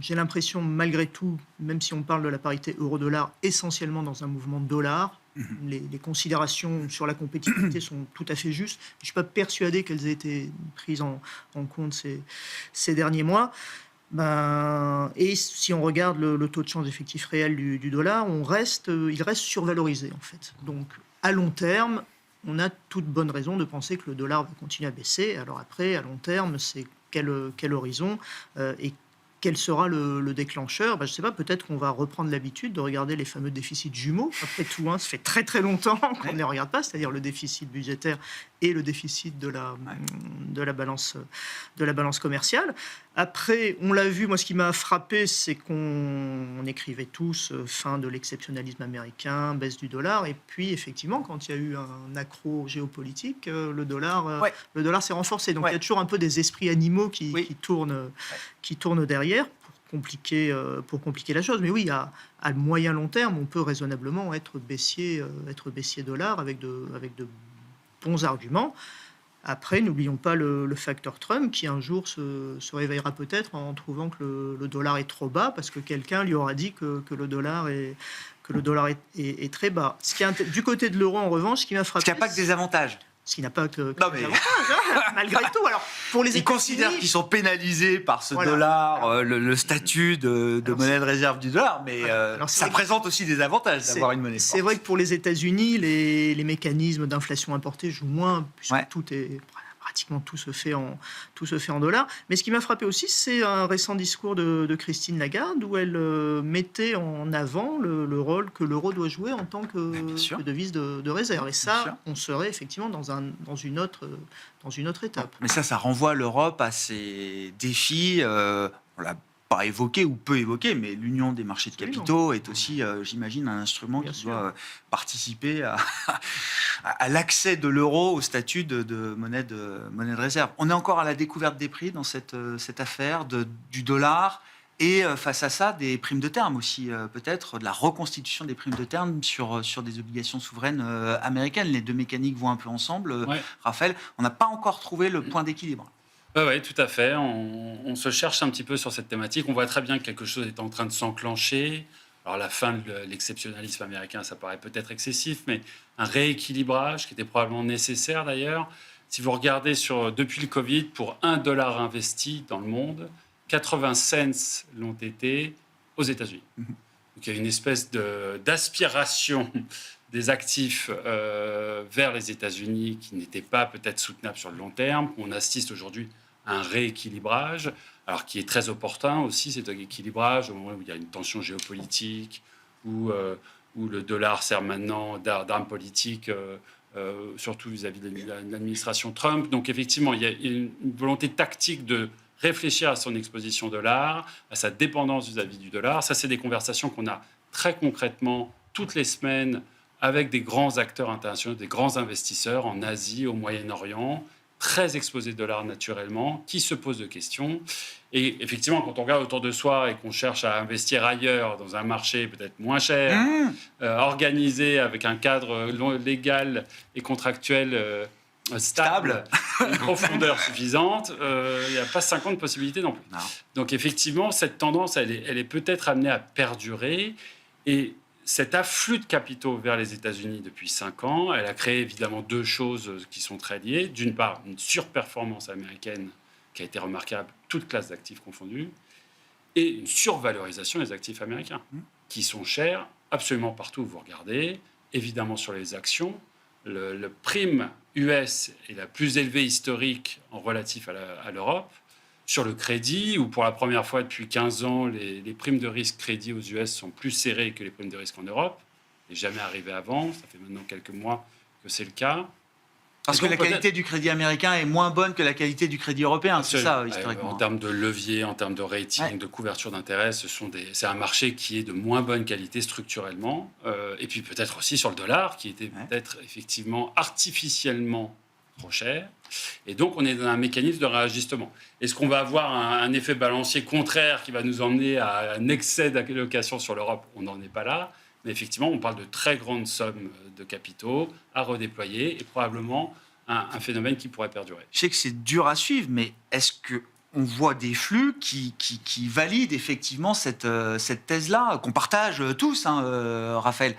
J'ai l'impression, malgré tout, même si on parle de la parité euro-dollar, essentiellement dans un mouvement dollar. Les considérations sur la compétitivité sont tout à fait justes. Je ne suis pas persuadé qu'elles aient été prises en compte ces derniers mois. Et si on regarde le taux de change effectif réel du dollar, il reste survalorisé en fait. Donc à long terme, on a toute bonne raison de penser que le dollar va continuer à baisser. Alors après, à long terme, c'est quel horizon et quel sera le déclencheur ? Je ne sais pas, peut-être qu'on va reprendre l'habitude de regarder les fameux déficits jumeaux. Après tout, ça fait très très longtemps qu'on ne les regarde pas, c'est-à-dire le déficit budgétaire et le déficit de la balance commerciale. Après, on l'a vu, moi ce qui m'a frappé, c'est qu'on écrivait tous fin de l'exceptionnalisme américain, baisse du dollar, et puis effectivement, quand il y a eu un accro géopolitique, le dollar s'est renforcé. Donc il y a toujours un peu des esprits animaux qui tournent derrière pour compliquer la chose. Mais oui, à moyen long terme, on peut raisonnablement être baissier dollar avec de bons arguments. Après, n'oublions pas le facteur Trump qui un jour se réveillera peut-être en trouvant que le dollar est trop bas parce que quelqu'un lui aura dit que le dollar est très bas. Du côté de l'euro, en revanche, ce qui m'a frappé... Parce qu'il n'y a pas que des avantages. Ce qui n'a pas que des avantages, malgré tout. Alors, pour les Ils considèrent qu'ils sont pénalisés par ce dollar, le statut de monnaie de réserve du dollar, mais ça présente aussi des avantages d'avoir une monnaie forte. C'est vrai que pour les États-Unis, les mécanismes d'inflation importée jouent moins, puisque pratiquement tout se fait en dollars. Mais ce qui m'a frappé aussi, c'est un récent discours de Christine Lagarde où elle mettait en avant le rôle que l'euro doit jouer en tant que devise de réserve. Et ça, on serait effectivement dans une autre étape. Mais ça renvoie l'Europe à ses défis. On l'a pas évoqué ou peu évoqué, mais l'union des marchés de capitaux est aussi, j'imagine, un instrument qui doit participer à l'accès de l'euro au statut de monnaie de réserve. On est encore à la découverte des prix dans cette affaire du dollar et face à ça, des primes de terme aussi, peut-être, de la reconstitution des primes de terme sur des obligations souveraines américaines. Les deux mécaniques vont un peu ensemble. Raphaël, on n'a pas encore trouvé le point d'équilibre. Oui, tout à fait. On se cherche un petit peu sur cette thématique. On voit très bien que quelque chose est en train de s'enclencher. Alors, la fin de l'exceptionnalisme américain, ça paraît peut-être excessif, mais un rééquilibrage qui était probablement nécessaire d'ailleurs. Si vous regardez depuis le Covid, pour $1 investi dans le monde, 80 cents l'ont été aux États-Unis. Donc, il y a une espèce d'aspiration des actifs vers les États-Unis qui n'étaient pas peut-être soutenables sur le long terme. On assiste aujourd'hui à un rééquilibrage, alors qui est très opportun aussi, cet équilibrage, au moment où il y a une tension géopolitique, où le dollar sert maintenant d'arme politique, surtout vis-à-vis de l'administration Trump. Donc effectivement, il y a une volonté tactique de réfléchir à son exposition dollar, à sa dépendance vis-à-vis du dollar. Ça, c'est des conversations qu'on a très concrètement toutes les semaines avec des grands acteurs internationaux, des grands investisseurs en Asie, au Moyen-Orient, très exposés au dollar naturellement, qui se posent des questions. Et effectivement, quand on regarde autour de soi et qu'on cherche à investir ailleurs, dans un marché peut-être moins cher, organisé avec un cadre légal et contractuel stable, une profondeur suffisante, il n'y a pas 50 possibilités non plus. Non. Donc effectivement, cette tendance, elle est peut-être amenée à perdurer. Et cet afflux de capitaux vers les États-Unis depuis 5 ans, elle a créé évidemment deux choses qui sont très liées. D'une part, une surperformance américaine qui a été remarquable, toutes classes d'actifs confondues, et une survalorisation des actifs américains, qui sont chers absolument partout où vous regardez, évidemment sur les actions. Le prime US est la plus élevée historique en relatif à l'Europe. Sur le crédit, où pour la première fois depuis 15 ans, les primes de risque crédit aux US sont plus serrées que les primes de risque en Europe. Ce n'est jamais arrivé avant, ça fait maintenant quelques mois que c'est le cas. Parce que la qualité du crédit américain est moins bonne que la qualité du crédit européen, c'est ça, historiquement. En termes de levier, en termes de rating, de couverture d'intérêt, c'est un marché qui est de moins bonne qualité structurellement. Et puis peut-être aussi sur le dollar, qui était peut-être effectivement artificiellement trop cher. Et donc, on est dans un mécanisme de réajustement. Est-ce qu'on va avoir un effet balancier contraire qui va nous emmener à un excès d'allocation sur l'Europe? On n'en est pas là. Mais effectivement, on parle de très grandes sommes de capitaux à redéployer et probablement un phénomène qui pourrait perdurer. Je sais que c'est dur à suivre, mais est-ce qu'on voit des flux qui valident effectivement cette thèse-là, qu'on partage tous, Raphaël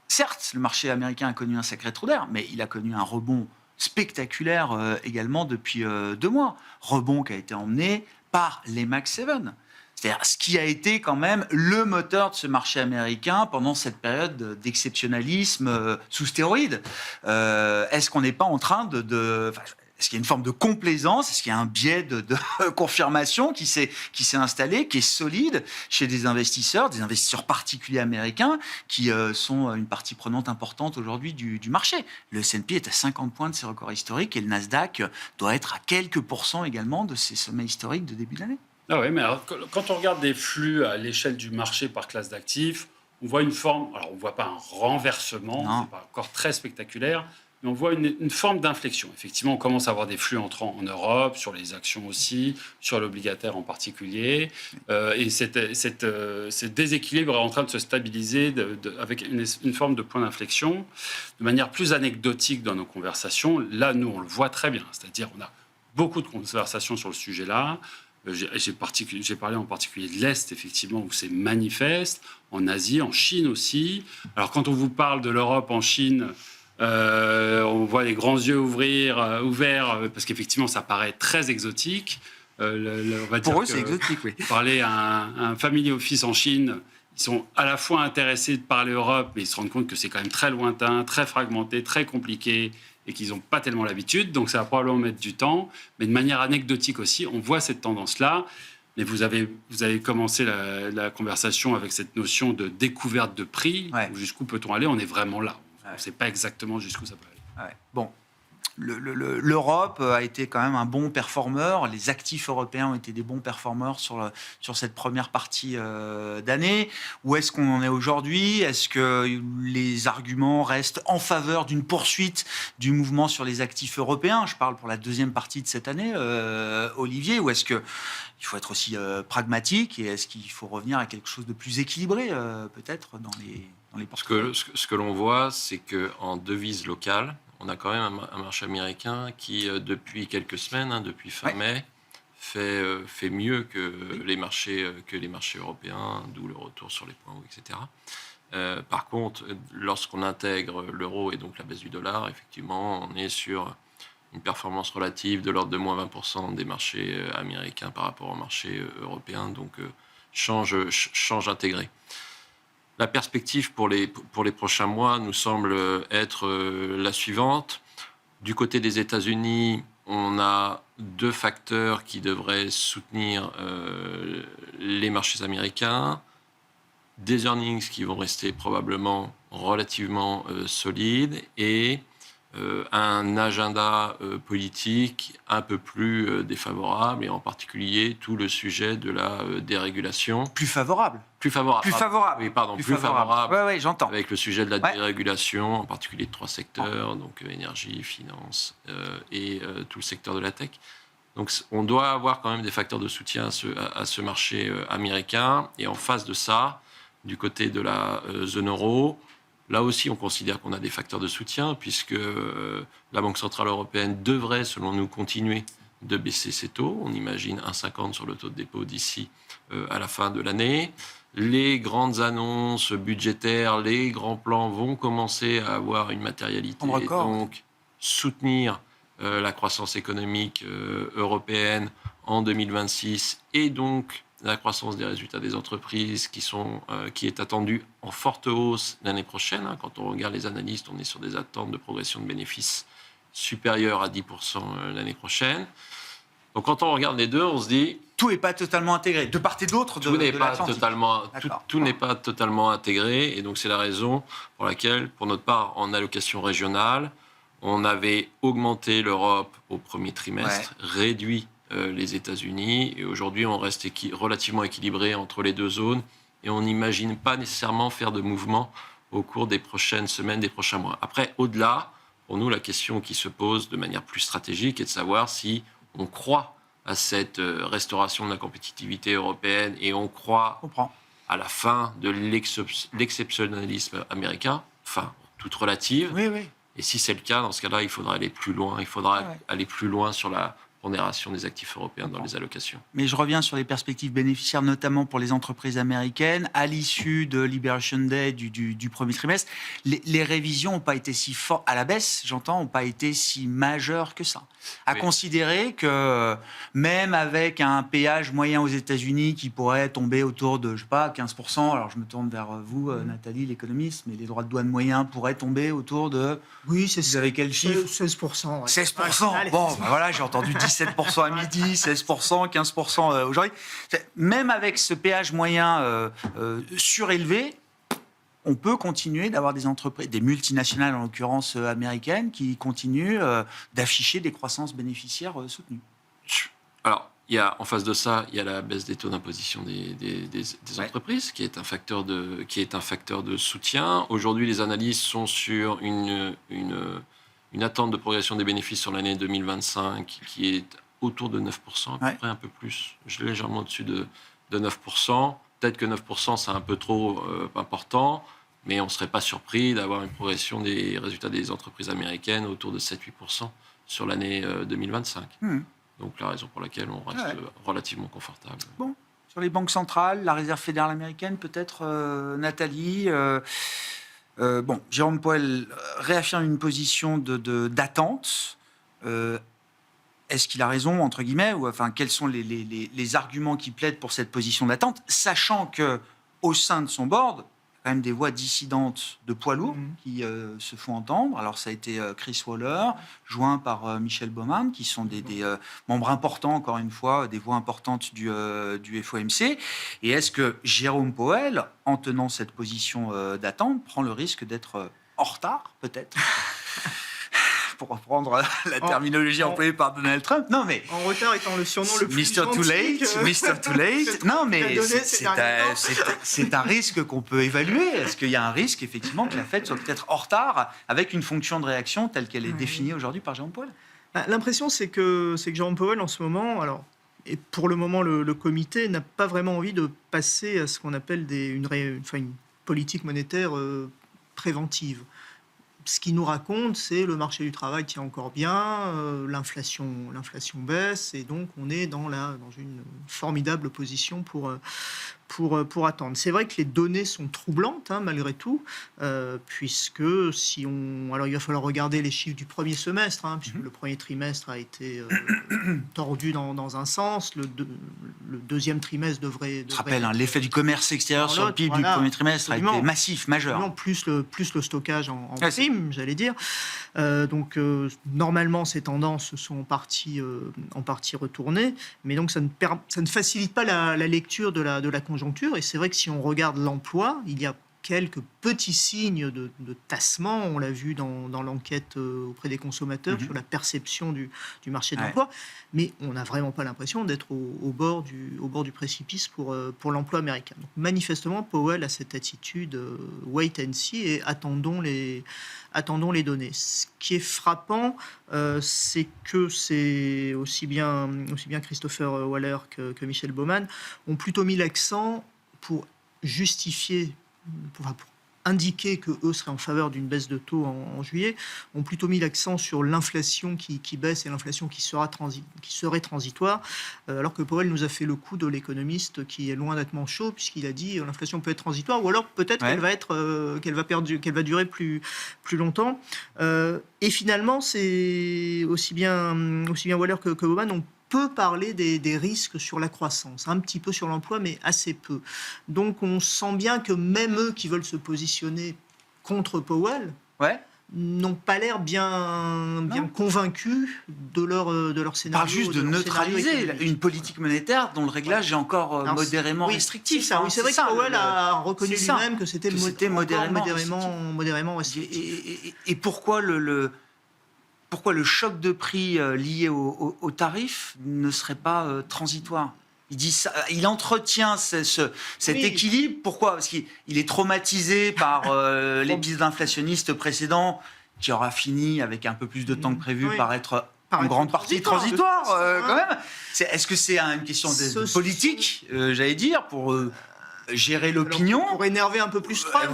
certes, le marché américain a connu un sacré trou d'air, mais il a connu un rebond spectaculaire également depuis 2 mois. Rebond qui a été emmené par les Mag 7. C'est-à-dire ce qui a été quand même le moteur de ce marché américain pendant cette période d'exceptionnalisme sous stéroïdes. Est-ce qu'on n'est pas en train est-ce qu'il y a une forme de complaisance? Est-ce qu'il y a un biais de confirmation qui s'est installé, qui est solide chez des investisseurs particuliers américains, qui sont une partie prenante importante aujourd'hui du marché? Le S&P est à 50 points de ses records historiques et le Nasdaq doit être à quelques pourcents également de ses sommets historiques de début d'année. Ah oui, mais alors, quand on regarde des flux à l'échelle du marché par classe d'actifs, on voit une forme, alors on ne voit pas un renversement, ce n'est pas encore très spectaculaire, mais on voit une forme d'inflexion. Effectivement, on commence à avoir des flux entrants en Europe, sur les actions aussi, sur l'obligataire en particulier. Et ce déséquilibre est en train de se stabiliser avec une forme de point d'inflexion. De manière plus anecdotique dans nos conversations, là, nous, on le voit très bien. C'est-à-dire on a beaucoup de conversations sur le sujet-là. J'ai parlé en particulier de l'Est, effectivement, où c'est manifeste, en Asie, en Chine aussi. Alors, quand on vous parle de l'Europe en Chine, on voit les grands yeux ouverts, parce qu'effectivement, ça paraît très exotique. On va dire pour eux, c'est exotique, oui. Parler à un family office en Chine, ils sont à la fois intéressés de parler Europe, mais ils se rendent compte que c'est quand même très lointain, très fragmenté, très compliqué, et qu'ils n'ont pas tellement l'habitude, donc ça va probablement mettre du temps. Mais de manière anecdotique aussi, on voit cette tendance-là. Mais vous avez commencé la conversation avec cette notion de découverte de prix. Ouais. Jusqu'où peut-on aller? On est vraiment là. On ne sait pas exactement jusqu'où ça peut aller. Ouais. Bon. L'Europe a été quand même un bon performeur. Les actifs européens ont été des bons performeurs sur cette première partie d'année. Où est-ce qu'on en est aujourd'hui? Est-ce que les arguments restent en faveur d'une poursuite du mouvement sur les actifs européens? Je parle pour la deuxième partie de cette année, Olivier. Ou est-ce qu'il faut être aussi pragmatique? Et est-ce qu'il faut revenir à quelque chose de plus équilibré, peut-être, dans les portefeuilles? Ce que l'on voit, c'est qu'en devise locale, on a quand même un marché américain qui, depuis quelques semaines, depuis fin mai, fait mieux que les marchés européens, d'où le retour sur les points hauts, etc. Par contre, lorsqu'on intègre l'euro et donc la baisse du dollar, effectivement, on est sur une performance relative de l'ordre de moins 20% des marchés américains par rapport au marché européen, donc change intégré. La perspective pour les prochains mois nous semble être la suivante. Du côté des États-Unis, on a 2 facteurs qui devraient soutenir les marchés américains. Des earnings qui vont rester probablement relativement solides et un agenda politique un peu plus défavorable, et en particulier tout le sujet de la dérégulation. Plus favorable. Plus favorable. Plus favorable. Oui, pardon, plus favorable. Oui, j'entends. Avec le sujet de la dérégulation, en particulier de 3 secteurs, donc énergie, finance et tout le secteur de la tech. Donc on doit avoir quand même des facteurs de soutien à ce marché américain. Et en face de ça, du côté de la zone euro, là aussi, on considère qu'on a des facteurs de soutien, puisque la Banque centrale européenne devrait, selon nous, continuer de baisser ses taux. On imagine 1,50 sur le taux de dépôt d'ici à la fin de l'année. Les grandes annonces budgétaires, les grands plans vont commencer à avoir une matérialité, donc soutenir la croissance économique européenne en 2026, et donc la croissance des résultats des entreprises qui est attendue en forte hausse l'année prochaine. Quand on regarde les analystes, on est sur des attentes de progression de bénéfices supérieures à 10% l'année prochaine. Donc quand on regarde les deux, on se dit... Tout n'est pas totalement intégré, de part et d'autre de l'Atlantique. Tout n'est pas totalement intégré, et donc c'est la raison pour laquelle, pour notre part, en allocation régionale, on avait augmenté l'Europe au premier trimestre, réduit les États-Unis, et aujourd'hui on reste relativement équilibré entre les deux zones, et on n'imagine pas nécessairement faire de mouvements au cours des prochaines semaines, des prochains mois. Après, au-delà, pour nous, la question qui se pose de manière plus stratégique est de savoir si on croit à cette restauration de la compétitivité européenne, et on croit à la fin de l'exceptionnalisme américain, fin toute relative. Oui, oui. Et si c'est le cas, dans ce cas-là, il faudra aller plus loin. Il faudra aller plus loin sur la pondération des actifs européens dans les allocations. Mais je reviens sur les perspectives bénéficiaires, notamment pour les entreprises américaines. À l'issue de Liberation Day du premier trimestre, les révisions n'ont pas été si fortes, à la baisse, j'entends, n'ont pas été si majeures que ça. À considérer que même avec un péage moyen aux États-Unis qui pourrait tomber autour de, je sais pas, 15%, alors je me tourne vers vous, Nathalie, l'économiste, mais les droits de douane moyens pourraient tomber autour de... Oui, c'est vous avez quel chiffre? 16%. Ouais. 16%. Bon, ben voilà, j'ai entendu 17% à midi, 16%, 15% aujourd'hui. Même avec ce péage moyen surélevé, on peut continuer d'avoir des entreprises, des multinationales en l'occurrence américaines, qui continuent d'afficher des croissances bénéficiaires soutenues. Alors, en face de ça, il y a la baisse des taux d'imposition des entreprises, qui est un facteur de soutien. Aujourd'hui, les analyses sont sur une attente de progression des bénéfices sur l'année 2025 qui est autour de 9%, à peu près un peu plus, légèrement au-dessus de 9%. Peut-être que 9%, c'est un peu trop important, mais on ne serait pas surpris d'avoir une progression des résultats des entreprises américaines autour de 7-8% sur l'année 2025. Donc la raison pour laquelle on reste relativement confortable. Bon, sur les banques centrales, la Réserve fédérale américaine, peut-être, Nathalie. Bon, Jérôme Powell réaffirme une position d'attente. Est-ce qu'il a raison, entre guillemets, ou enfin, quels sont les arguments qui plaident pour cette position d'attente, sachant qu'au sein de son board, il y a quand même des voix dissidentes de poids lourds qui se font entendre. Alors, ça a été Chris Waller, joint par Michel Baumann, qui sont des membres importants, encore une fois, des voix importantes du FOMC. Et est-ce que Jérôme Powell, en tenant cette position d'attente, prend le risque d'être en retard, peut-être pour reprendre la terminologie employée par Donald Trump. Non, mais en retard étant le surnom le plus Mr. Too Late, Mr. Too Late. Non, mais c'est un risque qu'on peut évaluer. Est-ce qu'il y a un risque, effectivement, que la Fed soit peut-être en retard avec une fonction de réaction telle qu'elle est définie aujourd'hui par Jérôme Powell? L'impression, c'est que Jérôme Powell, en ce moment, et pour le moment, le comité n'a pas vraiment envie de passer à ce qu'on appelle une politique monétaire préventive. Ce qu'il nous raconte, c'est le marché du travail tient encore bien, l'inflation baisse, et donc on est dans une formidable position pour attendre. C'est vrai que les données sont troublantes, malgré tout, puisque alors il va falloir regarder les chiffres du premier semestre, puisque le premier trimestre a été tordu dans un sens, le deuxième trimestre devrait... Je rappelle, l'effet du commerce extérieur sur le PIB du premier trimestre a été massif, majeur. Non, plus le stockage en prime, j'allais dire. Donc, normalement, ces tendances sont en partie retournées, mais donc ça ne facilite pas la lecture de la conjoncture. Et c'est vrai que si on regarde l'emploi, il y a quelques petits signes de tassement. On l'a vu dans l'enquête auprès des consommateurs sur la perception du marché de l'emploi. Mais on n'a vraiment pas l'impression d'être au bord du précipice pour l'emploi américain. Donc, manifestement, Powell a cette attitude wait and see et attendons les données. Ce qui est frappant, c'est que c'est aussi bien Christopher Waller que Michel Baumann ont plutôt mis l'accent pour justifier, pour indiquer qu'eux seraient en faveur d'une baisse de taux en juillet, ont plutôt mis l'accent sur l'inflation qui baisse et l'inflation qui serait transitoire, alors que Powell nous a fait le coup de l'économiste qui est loin d'être manchot, puisqu'il a dit l'inflation peut être transitoire, ou alors peut-être qu'elle va durer plus longtemps. Et finalement, c'est aussi bien Waller que Baumann on peut parler des risques sur la croissance, un petit peu sur l'emploi, mais assez peu. Donc on sent bien que même eux qui veulent se positionner contre Powell n'ont pas l'air bien convaincus de leur scénario. On parle juste de neutraliser une politique monétaire dont le réglage est encore modérément restrictif. C'est vrai que Powell a reconnu lui-même que c'était modérément restrictif. Et pourquoi pourquoi le choc de prix lié aux tarifs ne serait pas transitoire ? Il dit ça, il entretient cet équilibre. Pourquoi ? Parce qu'il est traumatisé par l'épisode inflationniste précédent, qui aura fini avec un peu plus de temps que prévu par être en grande partie transitoire quand même. Est-ce que c'est une question de politique, j'allais dire, pour gérer l'opinion, pour énerver un peu plus Trump,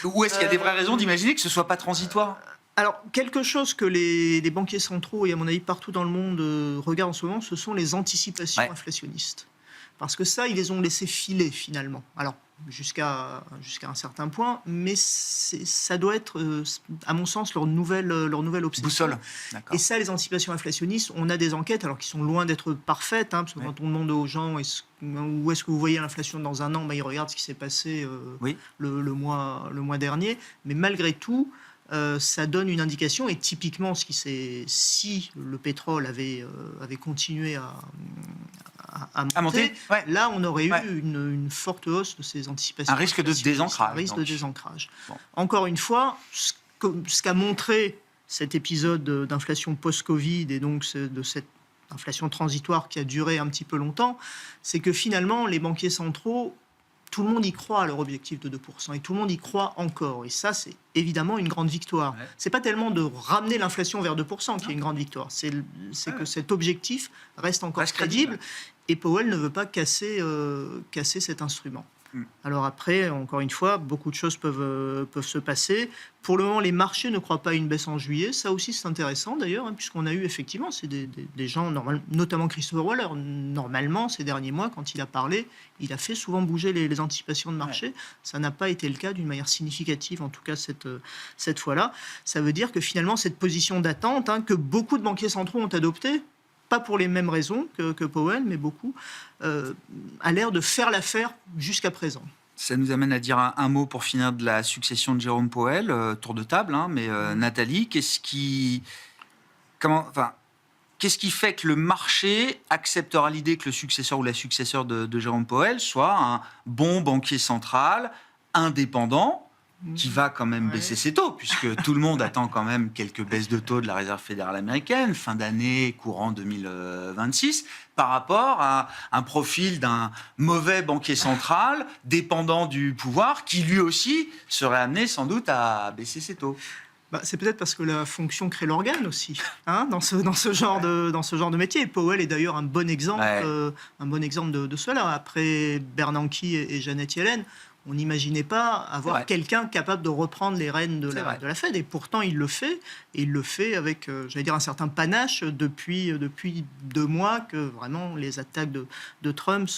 ou est-ce qu'il y a des vraies raisons d'imaginer que ce soit pas transitoire ? Alors, quelque chose que les banquiers centraux, et à mon avis partout dans le monde, regardent en ce moment, ce sont les anticipations inflationnistes. Parce que ça, ils les ont laissés filer, finalement. Alors, jusqu'à un certain point, mais ça doit être, à mon sens, leur nouvelle obsession. Boussole. Et ça, les anticipations inflationnistes, on a des enquêtes, alors qui sont loin d'être parfaites, parce que quand on demande aux gens où est-ce que vous voyez l'inflation dans un an, ils regardent ce qui s'est passé le mois dernier. Mais malgré tout, ça donne une indication, et typiquement, si le pétrole avait continué à monter, là, on aurait eu une forte hausse de ces anticipations. Un risque de désancrage. Un risque de désancrage. Bon. Encore une fois, ce qu'a montré cet épisode d'inflation post-Covid, et donc de cette inflation transitoire qui a duré un petit peu longtemps, c'est que finalement, les banquiers centraux, tout le monde y croit à leur objectif de 2%, et tout le monde y croit encore. Et ça, c'est évidemment une grande victoire. C'est pas tellement de ramener l'inflation vers 2% qui est une grande victoire, c'est que cet objectif reste encore crédible, et Powell ne veut pas casser cet instrument. Alors après, encore une fois, beaucoup de choses peuvent se passer. Pour le moment, les marchés ne croient pas à une baisse en juillet. Ça aussi, c'est intéressant d'ailleurs, puisqu'on a eu effectivement, c'est des gens, notamment Christopher Waller, normalement, ces derniers mois, quand il a parlé, il a fait souvent bouger les anticipations de marché. Ça n'a pas été le cas d'une manière significative, en tout cas cette fois-là. Ça veut dire que finalement, cette position d'attente, que beaucoup de banquiers centraux ont adoptée, pas pour les mêmes raisons que Powell, mais beaucoup, a l'air de faire l'affaire jusqu'à présent. Ça nous amène à dire un mot pour finir de la succession de Jérôme Powell, tour de table, mais Nathalie, qu'est-ce qui fait que le marché acceptera l'idée que le successeur ou la successeur de Jérôme Powell soit un bon banquier central, indépendant, qui va quand même baisser ses taux, puisque tout le monde attend quand même quelques baisses de taux de la Réserve fédérale américaine, fin d'année, courant 2026, par rapport à un profil d'un mauvais banquier central, dépendant du pouvoir, qui lui aussi serait amené sans doute à baisser ses taux. C'est peut-être parce que la fonction crée l'organe aussi, dans ce genre de métier. Powell est d'ailleurs un bon exemple de cela. Après Bernanke et Janet Yellen, on n'imaginait pas avoir quelqu'un capable de reprendre les rênes de la Fed. Et pourtant, il le fait. Et il le fait avec, j'allais dire, un certain panache depuis 2 mois que vraiment les attaques de Trump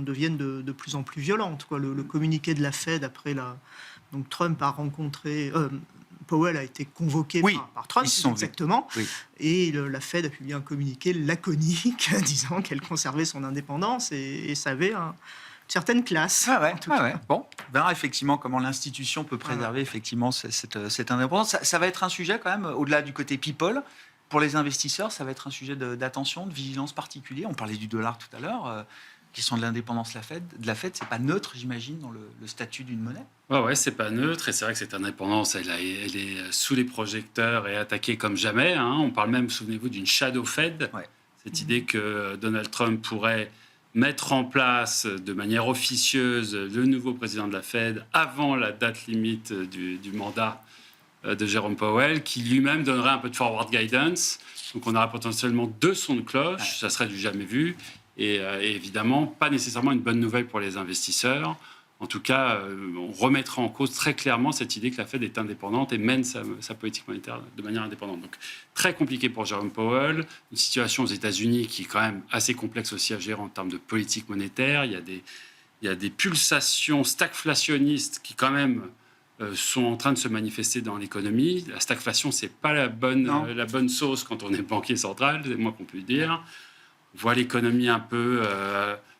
deviennent de plus en plus violentes. Le communiqué de la Fed après donc Trump a rencontré... Powell a été convoqué par Trump, exactement. Oui. Et la Fed a publié un communiqué laconique disant qu'elle conservait son indépendance et ça avait certaine classe. Bon, on verra effectivement comment l'institution peut préserver effectivement cette indépendance. Ça va être un sujet quand même, au-delà du côté people, pour les investisseurs, ça va être un sujet d'attention, de vigilance particulier. On parlait du dollar tout à l'heure. Question de l'indépendance de la Fed, c'est pas neutre, j'imagine, dans le statut d'une monnaie. Ouais, c'est pas neutre, et c'est vrai que cette indépendance, elle est sous les projecteurs et attaquée comme jamais. On parle même, souvenez-vous, d'une shadow Fed, cette idée que Donald Trump pourrait mettre en place de manière officieuse le nouveau président de la Fed avant la date limite du mandat de Jérôme Powell, qui lui-même donnerait un peu de forward guidance. Donc on aura potentiellement 2 sons de cloche, ça serait du jamais vu. Et évidemment, pas nécessairement une bonne nouvelle pour les investisseurs. En tout cas, on remettra en cause très clairement cette idée que la Fed est indépendante et mène sa politique monétaire de manière indépendante. Donc, très compliqué pour Jérôme Powell. Une situation aux États-Unis qui est quand même assez complexe aussi à gérer en termes de politique monétaire. Il y a des pulsations stagflationnistes qui, quand même, sont en train de se manifester dans l'économie. La stagflation, c'est pas la bonne sauce quand on est banquier central, c'est moi qu'on peut dire. On voit l'économie un peu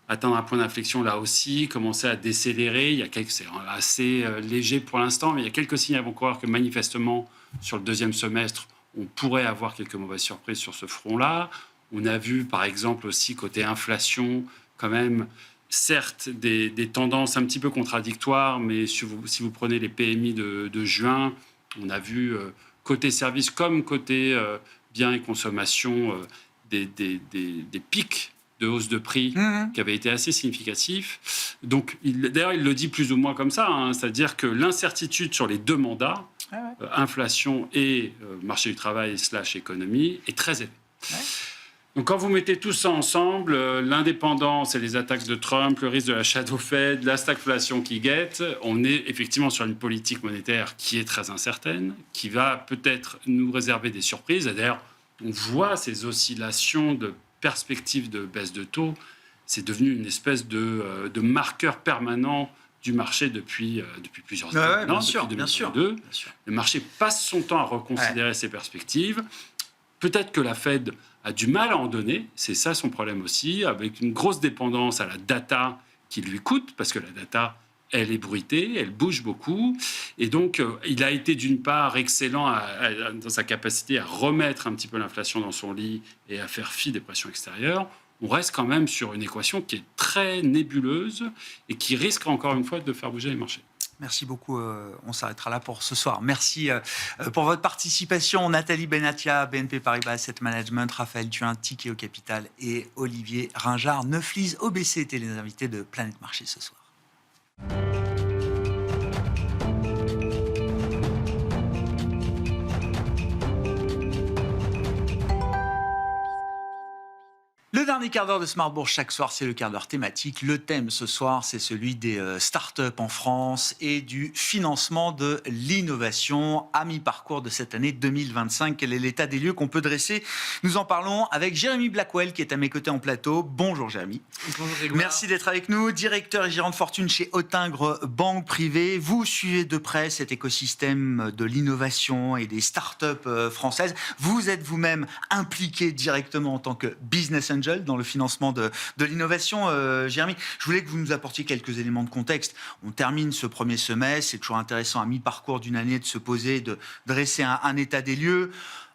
atteindre un point d'inflexion là aussi, commencer à décélérer. C'est assez léger pour l'instant, mais il y a quelques signes avant-coureurs que manifestement, sur le 2e semestre, on pourrait avoir quelques mauvaises surprises sur ce front-là. On a vu, par exemple, aussi côté inflation, quand même, certes, des tendances un petit peu contradictoires, mais si vous prenez les PMI de juin, on a vu côté services comme côté biens et consommation... des pics de hausse de prix qui avaient été assez significatifs. Donc, d'ailleurs, il le dit plus ou moins comme ça, c'est-à-dire que l'incertitude sur les 2 mandats, inflation et marché du travail / économie, est très élevée. Donc, quand vous mettez tout ça ensemble, l'indépendance et les attaques de Trump, le risque de la shadow Fed, la stagflation qui guette, on est effectivement sur une politique monétaire qui est très incertaine, qui va peut-être nous réserver des surprises. Et d'ailleurs, on voit ces oscillations de perspectives de baisse de taux. C'est devenu une espèce de marqueur permanent du marché depuis plusieurs années. Bien sûr. Le marché passe son temps à reconsidérer ses perspectives. Peut-être que la Fed a du mal à en donner. C'est ça son problème aussi, avec une grosse dépendance à la data qui lui coûte, parce que la data... elle est bruitée, elle bouge beaucoup. Et donc, il a été d'une part excellent dans sa capacité à remettre un petit peu l'inflation dans son lit et à faire fi des pressions extérieures. On reste quand même sur une équation qui est très nébuleuse et qui risque encore une fois de faire bouger les marchés. Merci beaucoup. On s'arrêtera là pour ce soir. Merci pour votre participation. Nathalie Benatia, BNP Paribas Asset Management, Raphaël Thuin, Tikeo Capital et Olivier Ringard. Neuflis OBC étaient les invités de Planète Marché ce soir. Le dernier quart d'heure de Smart Bourse chaque soir, c'est le quart d'heure thématique. Le thème ce soir, c'est celui des startups en France et du financement de l'innovation à mi-parcours de cette année 2025. Quel est l'état des lieux qu'on peut dresser? Nous en parlons avec Jérémy Blackwell qui est à mes côtés en plateau. Bonjour Jérémy. Bonjour Grégoire. Merci d'être avec nous. Directeur et gérant de fortune chez Autingre Banque Privée. Vous suivez de près cet écosystème de l'innovation et des startups françaises. Vous êtes vous-même impliqué directement en tant que business angel dans le financement de l'innovation. Jérémy, je voulais que vous nous apportiez quelques éléments de contexte. On termine ce premier semestre, c'est toujours intéressant à mi-parcours d'une année de se poser, de dresser un état des lieux.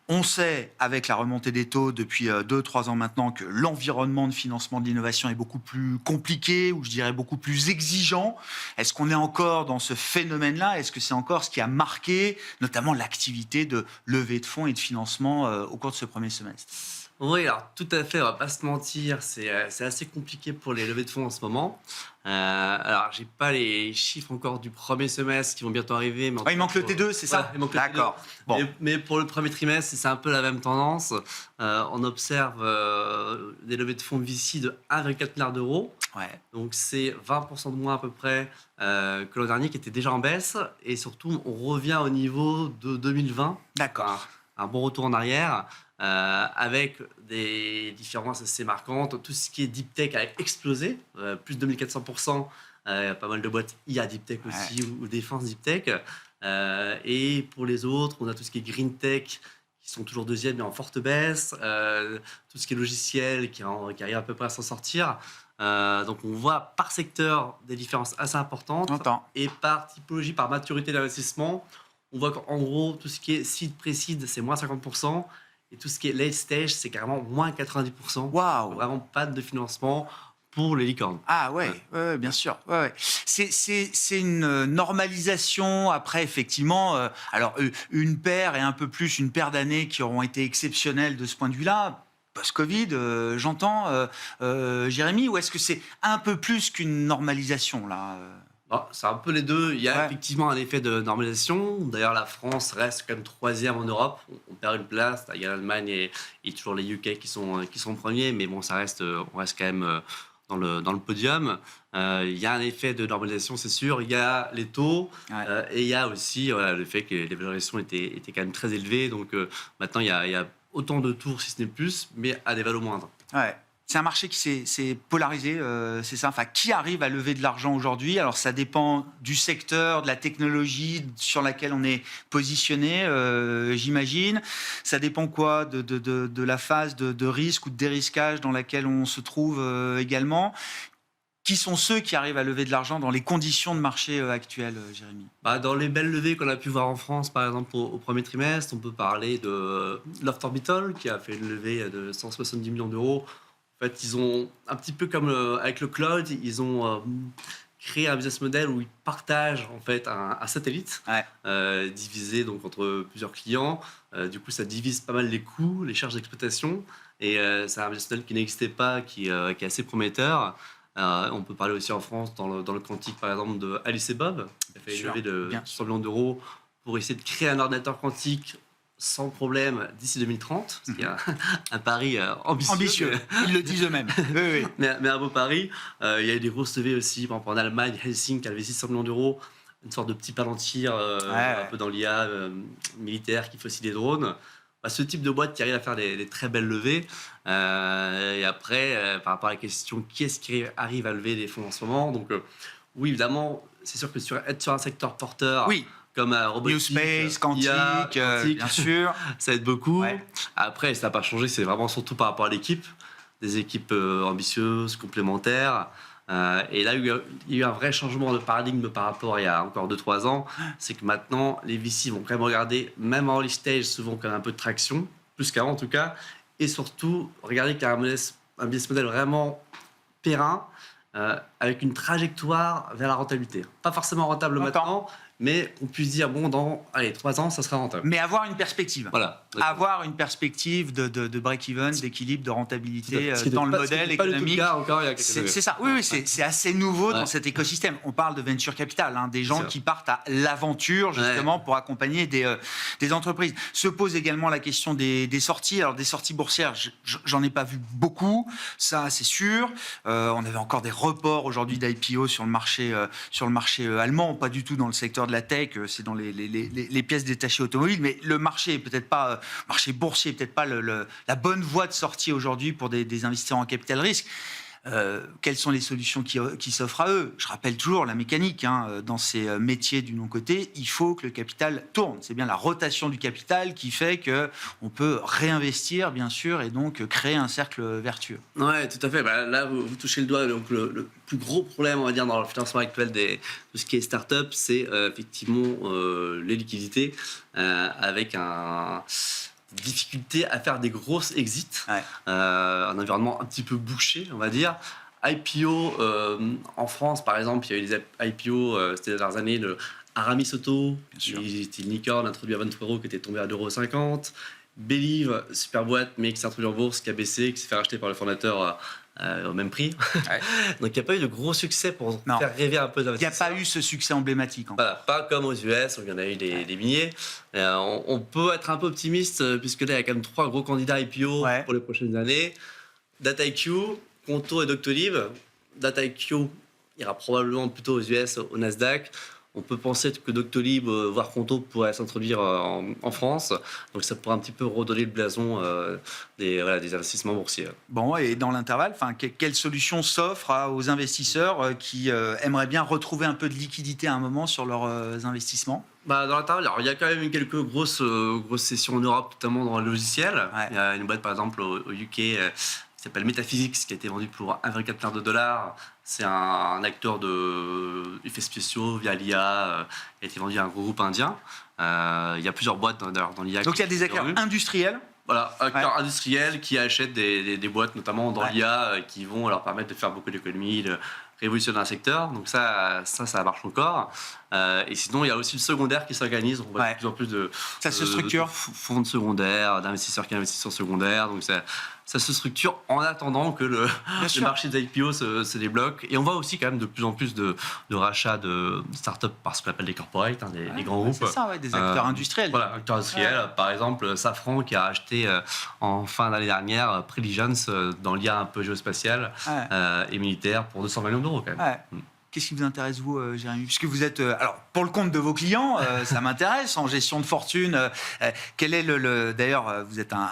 On sait, avec la remontée des taux depuis 2-3 ans maintenant, que l'environnement de financement de l'innovation est beaucoup plus compliqué, ou je dirais beaucoup plus exigeant. Est-ce qu'on est encore dans ce phénomène-là? Est-ce que c'est encore ce qui a marqué, notamment l'activité de levée de fonds et de financement au cours de ce premier semestre? Oui, alors tout à fait, on va pas se mentir, c'est assez compliqué pour les levées de fonds en ce moment. Alors, j'ai pas les chiffres encore du premier semestre qui vont bientôt arriver. Mais Il manque le T2, c'est ça? Voilà, il manque le T2. D'accord. Bon. Mais pour le premier trimestre, c'est un peu la même tendance. On observe des levées de fonds VC de 1,4 milliard d'euros. Ouais. Donc, c'est 20% de moins à peu près que l'an dernier, qui était déjà en baisse. Et surtout, on revient au niveau de 2020. D'accord. Un bon retour en arrière. Avec des différences assez marquantes. Tout ce qui est deep tech a explosé, plus de 2400%. Pas mal de boîtes IA deep tech aussi, ou défense deep tech. Et pour les autres, on a tout ce qui est green tech, qui sont toujours deuxièmes, mais en forte baisse. Tout ce qui est logiciel, qui arrive à peu près à s'en sortir. Donc on voit par secteur des différences assez importantes. J'entends. Et par typologie, par maturité d'investissement, on voit qu'en gros, tout ce qui est seed, pré-seed, c'est moins 50%. Et tout ce qui est late stage, c'est carrément moins 90%. Waouh. Vraiment pas de financement pour les licornes. Ah ouais, bien sûr. Ouais. C'est une normalisation après, effectivement. Alors, une paire et un peu plus, une paire d'années qui auront été exceptionnelles de ce point de vue-là. Post-Covid, j'entends, Jérémy, ou est-ce que c'est un peu plus qu'une normalisation, là C'est un peu les deux. Il y a effectivement un effet de normalisation. D'ailleurs, la France reste quand même 3e en Europe. On perd une place. Il y a l'Allemagne et toujours les UK qui sont premiers. Mais bon, on reste quand même dans le podium. Il y a un effet de normalisation, c'est sûr. Il y a les taux. Et il y a aussi le fait que les valorisations étaient quand même très élevées. Donc maintenant, il y a autant de tours, si ce n'est plus, mais à des valeurs moindres. Ouais. C'est un marché qui s'est polarisé, c'est ça. Enfin, qui arrive à lever de l'argent aujourd'hui? Alors, ça dépend du secteur, de la technologie sur laquelle on est positionné, j'imagine. Ça dépend quoi de la phase de risque ou de dérisquage dans laquelle on se trouve également. Qui sont ceux qui arrivent à lever de l'argent dans les conditions de marché actuelles, Jérémy? Dans les belles levées qu'on a pu voir en France, par exemple, au premier trimestre, on peut parler de Loft Orbital, qui a fait une levée de 170 millions d'euros. En fait, ils ont, un petit peu comme avec le cloud, ils ont créé un business model où ils partagent en fait un satellite divisé donc entre plusieurs clients. Du coup, ça divise pas mal les coûts, les charges d'exploitation. Et c'est un business model qui n'existait pas, qui est assez prometteur. On peut parler aussi en France, dans le quantique, par exemple, de Alice et Bob, qui a fait une levée de 100 millions d'euros pour essayer de créer un ordinateur quantique sans problème d'ici 2030, ce qui est un pari ambitieux. Ils le disent eux-mêmes. Oui. Mais un beau pari. Il y a eu des grosses levées aussi, par exemple en Allemagne, Helsinki a levé 600 millions d'euros, une sorte de petit Palantir un peu dans l'IA militaire qui fait aussi des drones. Ce type de boîte qui arrive à faire des très belles levées. Et après, par rapport à la question qui est-ce qui arrive à lever des fonds en ce moment, donc oui, évidemment, c'est sûr que être sur un secteur porteur, comme robotique, New Space, quantique, bien sûr, ça aide beaucoup. Après, ça n'a pas changé, c'est vraiment surtout par rapport à l'équipe, des équipes ambitieuses, complémentaires. Et là, il y a eu un vrai changement de paradigme par rapport à il y a encore 2-3 ans. C'est que maintenant, les VC vont quand même regarder, même en early stage, souvent quand même un peu de traction, plus qu'avant en tout cas, et surtout regarder qu'il y a un business model vraiment périn, avec une trajectoire vers la rentabilité. Pas forcément rentable maintenant, mais on puisse dire, dans 3 ans, ça sera rentable. Mais avoir une perspective. Voilà. Avoir une perspective de break-even, d'équilibre, de rentabilité dans le modèle économique. C'est ça. Oui, c'est assez nouveau dans cet écosystème. On parle de venture capital, des gens qui partent à l'aventure, justement, pour accompagner des entreprises. Se pose également la question des sorties. Alors, des sorties boursières, j'en ai pas vu beaucoup, ça, c'est sûr. On avait encore des reports aujourd'hui d'IPO sur le marché allemand, pas du tout dans le secteur de la tech, c'est dans les pièces détachées automobiles, mais le marché est peut-être pas, marché boursier, peut-être pas la bonne voie de sortie aujourd'hui pour des investisseurs en capital risque. Quelles sont les solutions qui s'offrent à eux? Je rappelle toujours la mécanique, dans ces métiers du non-coté, il faut que le capital tourne. C'est bien la rotation du capital qui fait qu'on peut réinvestir, bien sûr, et donc créer un cercle vertueux. Oui, tout à fait. Là, vous touchez le doigt. Donc, le plus gros problème, on va dire, dans le financement actuel de ce qui est start-up, c'est effectivement les liquidités, avec difficulté à faire des grosses exits, un environnement un petit peu bouché, on va dire. IPO, en France, par exemple, il y a eu des IPO, c'était les dernières années, de Aramis Auto, qui était une licorne introduite à 23 €, qui était tombé à 2,50 €. Believe, super boîte, mais qui s'est introduit en bourse, qui a baissé, qui s'est fait racheter par le fondateur au même prix. Ouais. Donc il n'y a pas eu de gros succès pour faire rêver un peu Il n'y a d'investisseurs. pas eu ce succès emblématique. Voilà, pas comme aux US où il y en a eu des milliers. On peut être un peu optimiste puisque là il y a quand même 3 gros candidats IPO pour les prochaines années. DataIQ, Conto et Doctolib. DataIQ ira probablement plutôt aux US, au Nasdaq. On peut penser que Doctolib, voire Conto, pourrait s'introduire en France. Donc ça pourrait un petit peu redonner le blason des investissements boursiers. Bon, et dans l'intervalle, quelle solution s'offre aux investisseurs qui aimeraient bien retrouver un peu de liquidité à un moment sur leurs investissements? Dans l'intervalle, alors, il y a quand même quelques grosses sessions en Europe, notamment dans le logiciel. Ouais. Il y a une boîte, par exemple, au UK qui s'appelle Metaphysics, qui a été vendue pour 1,4 milliard de dollars. C'est un acteur d'effets spéciaux via l'IA, qui a été vendu à un gros groupe indien. Il y a plusieurs boîtes dans l'IA. Donc il y a des acteurs industriels. Voilà, acteurs industriels qui achètent des boîtes, notamment dans l'IA, qui vont leur permettre de faire beaucoup d'économies, de révolutionner un secteur. Donc ça marche encore. Et sinon, il y a aussi le secondaire qui s'organise. On voit de plus en plus de fonds de secondaire, d'investisseurs qui investissent en secondaire. Donc ça se structure en attendant que le marché des IPO se débloque. Et on voit aussi quand même de plus en plus de rachats de startups par ce qu'on appelle des corporates, des grands groupes. C'est ça, des acteurs industriels. Voilà, acteurs industriels. Par exemple, Safran qui a acheté en fin d'année dernière Preligens dans l'IA un peu géospatial et militaire pour 200 millions d'euros quand même. Qu'est-ce qui vous intéresse, vous, Jérémy? Puisque vous êtes, alors, pour le compte de vos clients, ça m'intéresse, en gestion de fortune. Quel est d'ailleurs, vous êtes un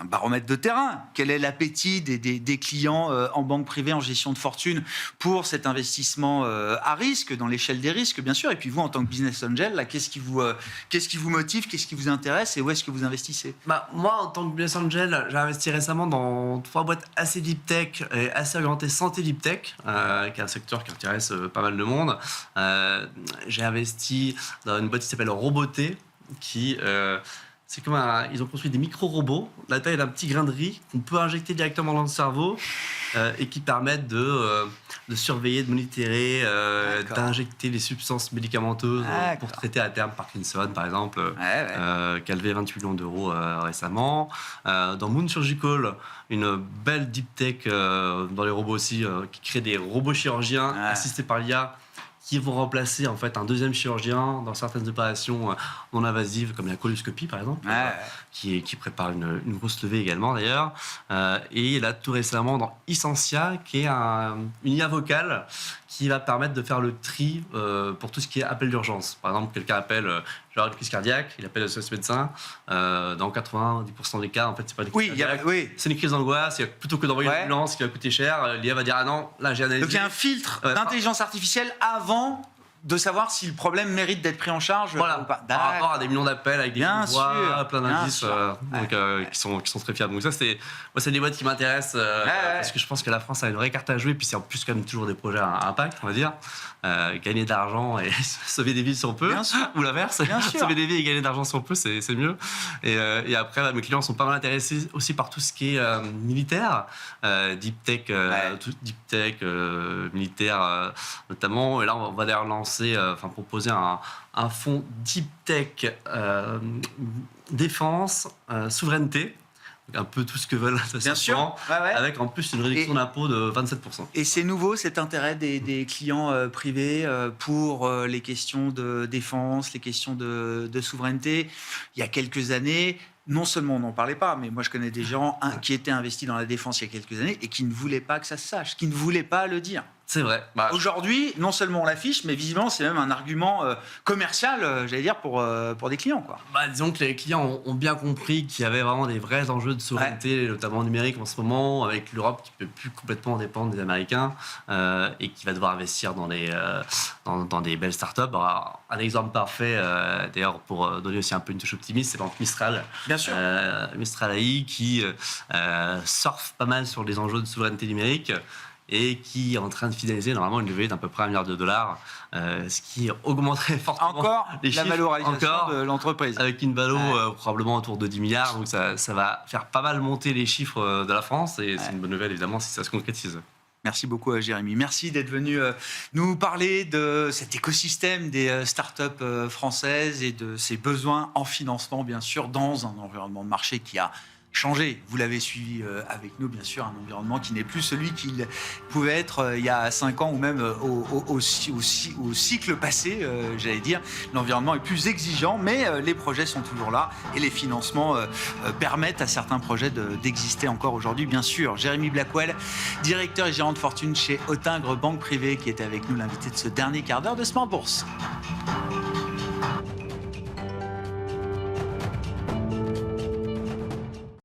baromètre de terrain. Quel est l'appétit des clients en banque privée, en gestion de fortune, pour cet investissement à risque, dans l'échelle des risques, bien sûr? Et puis vous, en tant que business angel, là, qu'est-ce qui vous motive, qu'est-ce qui vous intéresse et où est-ce que vous investissez? Moi, en tant que business angel, j'ai investi récemment dans 3 boîtes assez deep tech et assez orientées santé deep tech, qui est un secteur qui intéresse pas mal de monde. J'ai investi dans une boîte qui s'appelle Roboté, qui c'est comme ils ont construit des micro-robots, la taille d'un petit grain de riz qu'on peut injecter directement dans le cerveau et qui permettent de surveiller, de monitorer, d'injecter les substances médicamenteuses pour traiter à terme Parkinson, par exemple, qui a levé 28 millions d'euros récemment. Dans Moon Surgical, une belle deep tech dans les robots aussi, qui crée des robots chirurgiens assistés par l'IA, qui vont remplacer en fait un deuxième chirurgien dans certaines opérations non invasives comme la coloscopie par exemple, qui prépare une grosse levée également d'ailleurs. Et là tout récemment dans Essentia, qui est une IA vocale qui va permettre de faire le tri pour tout ce qui est appel d'urgence. Par exemple, quelqu'un appelle genre une crise cardiaque, il appelle ce médecin. Dans 90% des cas, en fait, c'est pas une crise cardiaque, c'est une crise d'angoisse. Plutôt que d'envoyer une ambulance qui va coûter cher, l'IA va dire ah non, là j'ai analysé. Donc il y a un filtre d'intelligence artificielle avant de savoir si le problème mérite d'être pris en charge ou pas. Par rapport à des millions d'appels avec des voix, plein d'indices qui sont très fiables. Donc ça, c'est des boîtes qui m'intéressent parce que je pense que la France a une vraie carte à jouer. Puis c'est en plus quand même toujours des projets à impact, on va dire. Gagner de l'argent et sauver des vies si on peut, ou l'inverse. Sauver des vies et gagner de l'argent si on peut, c'est mieux. Et après, mes clients sont pas mal intéressés aussi par tout ce qui est militaire, deep tech, militaire notamment. Et là, on va d'ailleurs proposer un fonds deep tech défense, souveraineté. Un peu tout ce que veulent bien sûr, avec en plus une réduction d'impôt de 27%. Et c'est nouveau cet intérêt des clients privés pour les questions de défense, les questions de souveraineté. Il y a quelques années, non seulement on n'en parlait pas, mais moi je connais des gens qui étaient investis dans la défense il y a quelques années et qui ne voulaient pas que ça se sache, qui ne voulaient pas le dire. C'est vrai. Aujourd'hui, non seulement on l'affiche, mais visiblement, c'est même un argument commercial, j'allais dire, pour des clients, quoi. Disons que les clients ont bien compris qu'il y avait vraiment des vrais enjeux de souveraineté, notamment numérique en ce moment, avec l'Europe qui ne peut plus complètement dépendre des Américains et qui va devoir investir dans des belles startups. Alors, un exemple parfait, d'ailleurs, pour donner aussi un peu une touche optimiste, c'est par exemple Mistral. Bien sûr. Mistral AI qui surfe pas mal sur les enjeux de souveraineté numérique et qui est en train de finaliser normalement une levée d'à peu près $1 milliard, ce qui augmenterait fortement encore les chiffres, la valorisation de l'entreprise. Avec une valo probablement autour de 10 milliards, donc ça va faire pas mal monter les chiffres de la France et c'est une bonne nouvelle évidemment si ça se concrétise. Merci beaucoup, Jérémy. Merci d'être venu nous parler de cet écosystème des startups françaises et de ses besoins en financement, bien sûr, dans un environnement de marché qui a changé. Vous l'avez suivi avec nous, bien sûr, un environnement qui n'est plus celui qu'il pouvait être il y a 5 ans ou même au cycle passé, j'allais dire. L'environnement est plus exigeant, mais les projets sont toujours là et les financements permettent à certains projets d'exister encore aujourd'hui, bien sûr. Jérémy Blackwell, directeur et gérant de fortune chez Autingre Banque Privée, qui était avec nous, l'invité de ce dernier quart d'heure de Smart Bourse.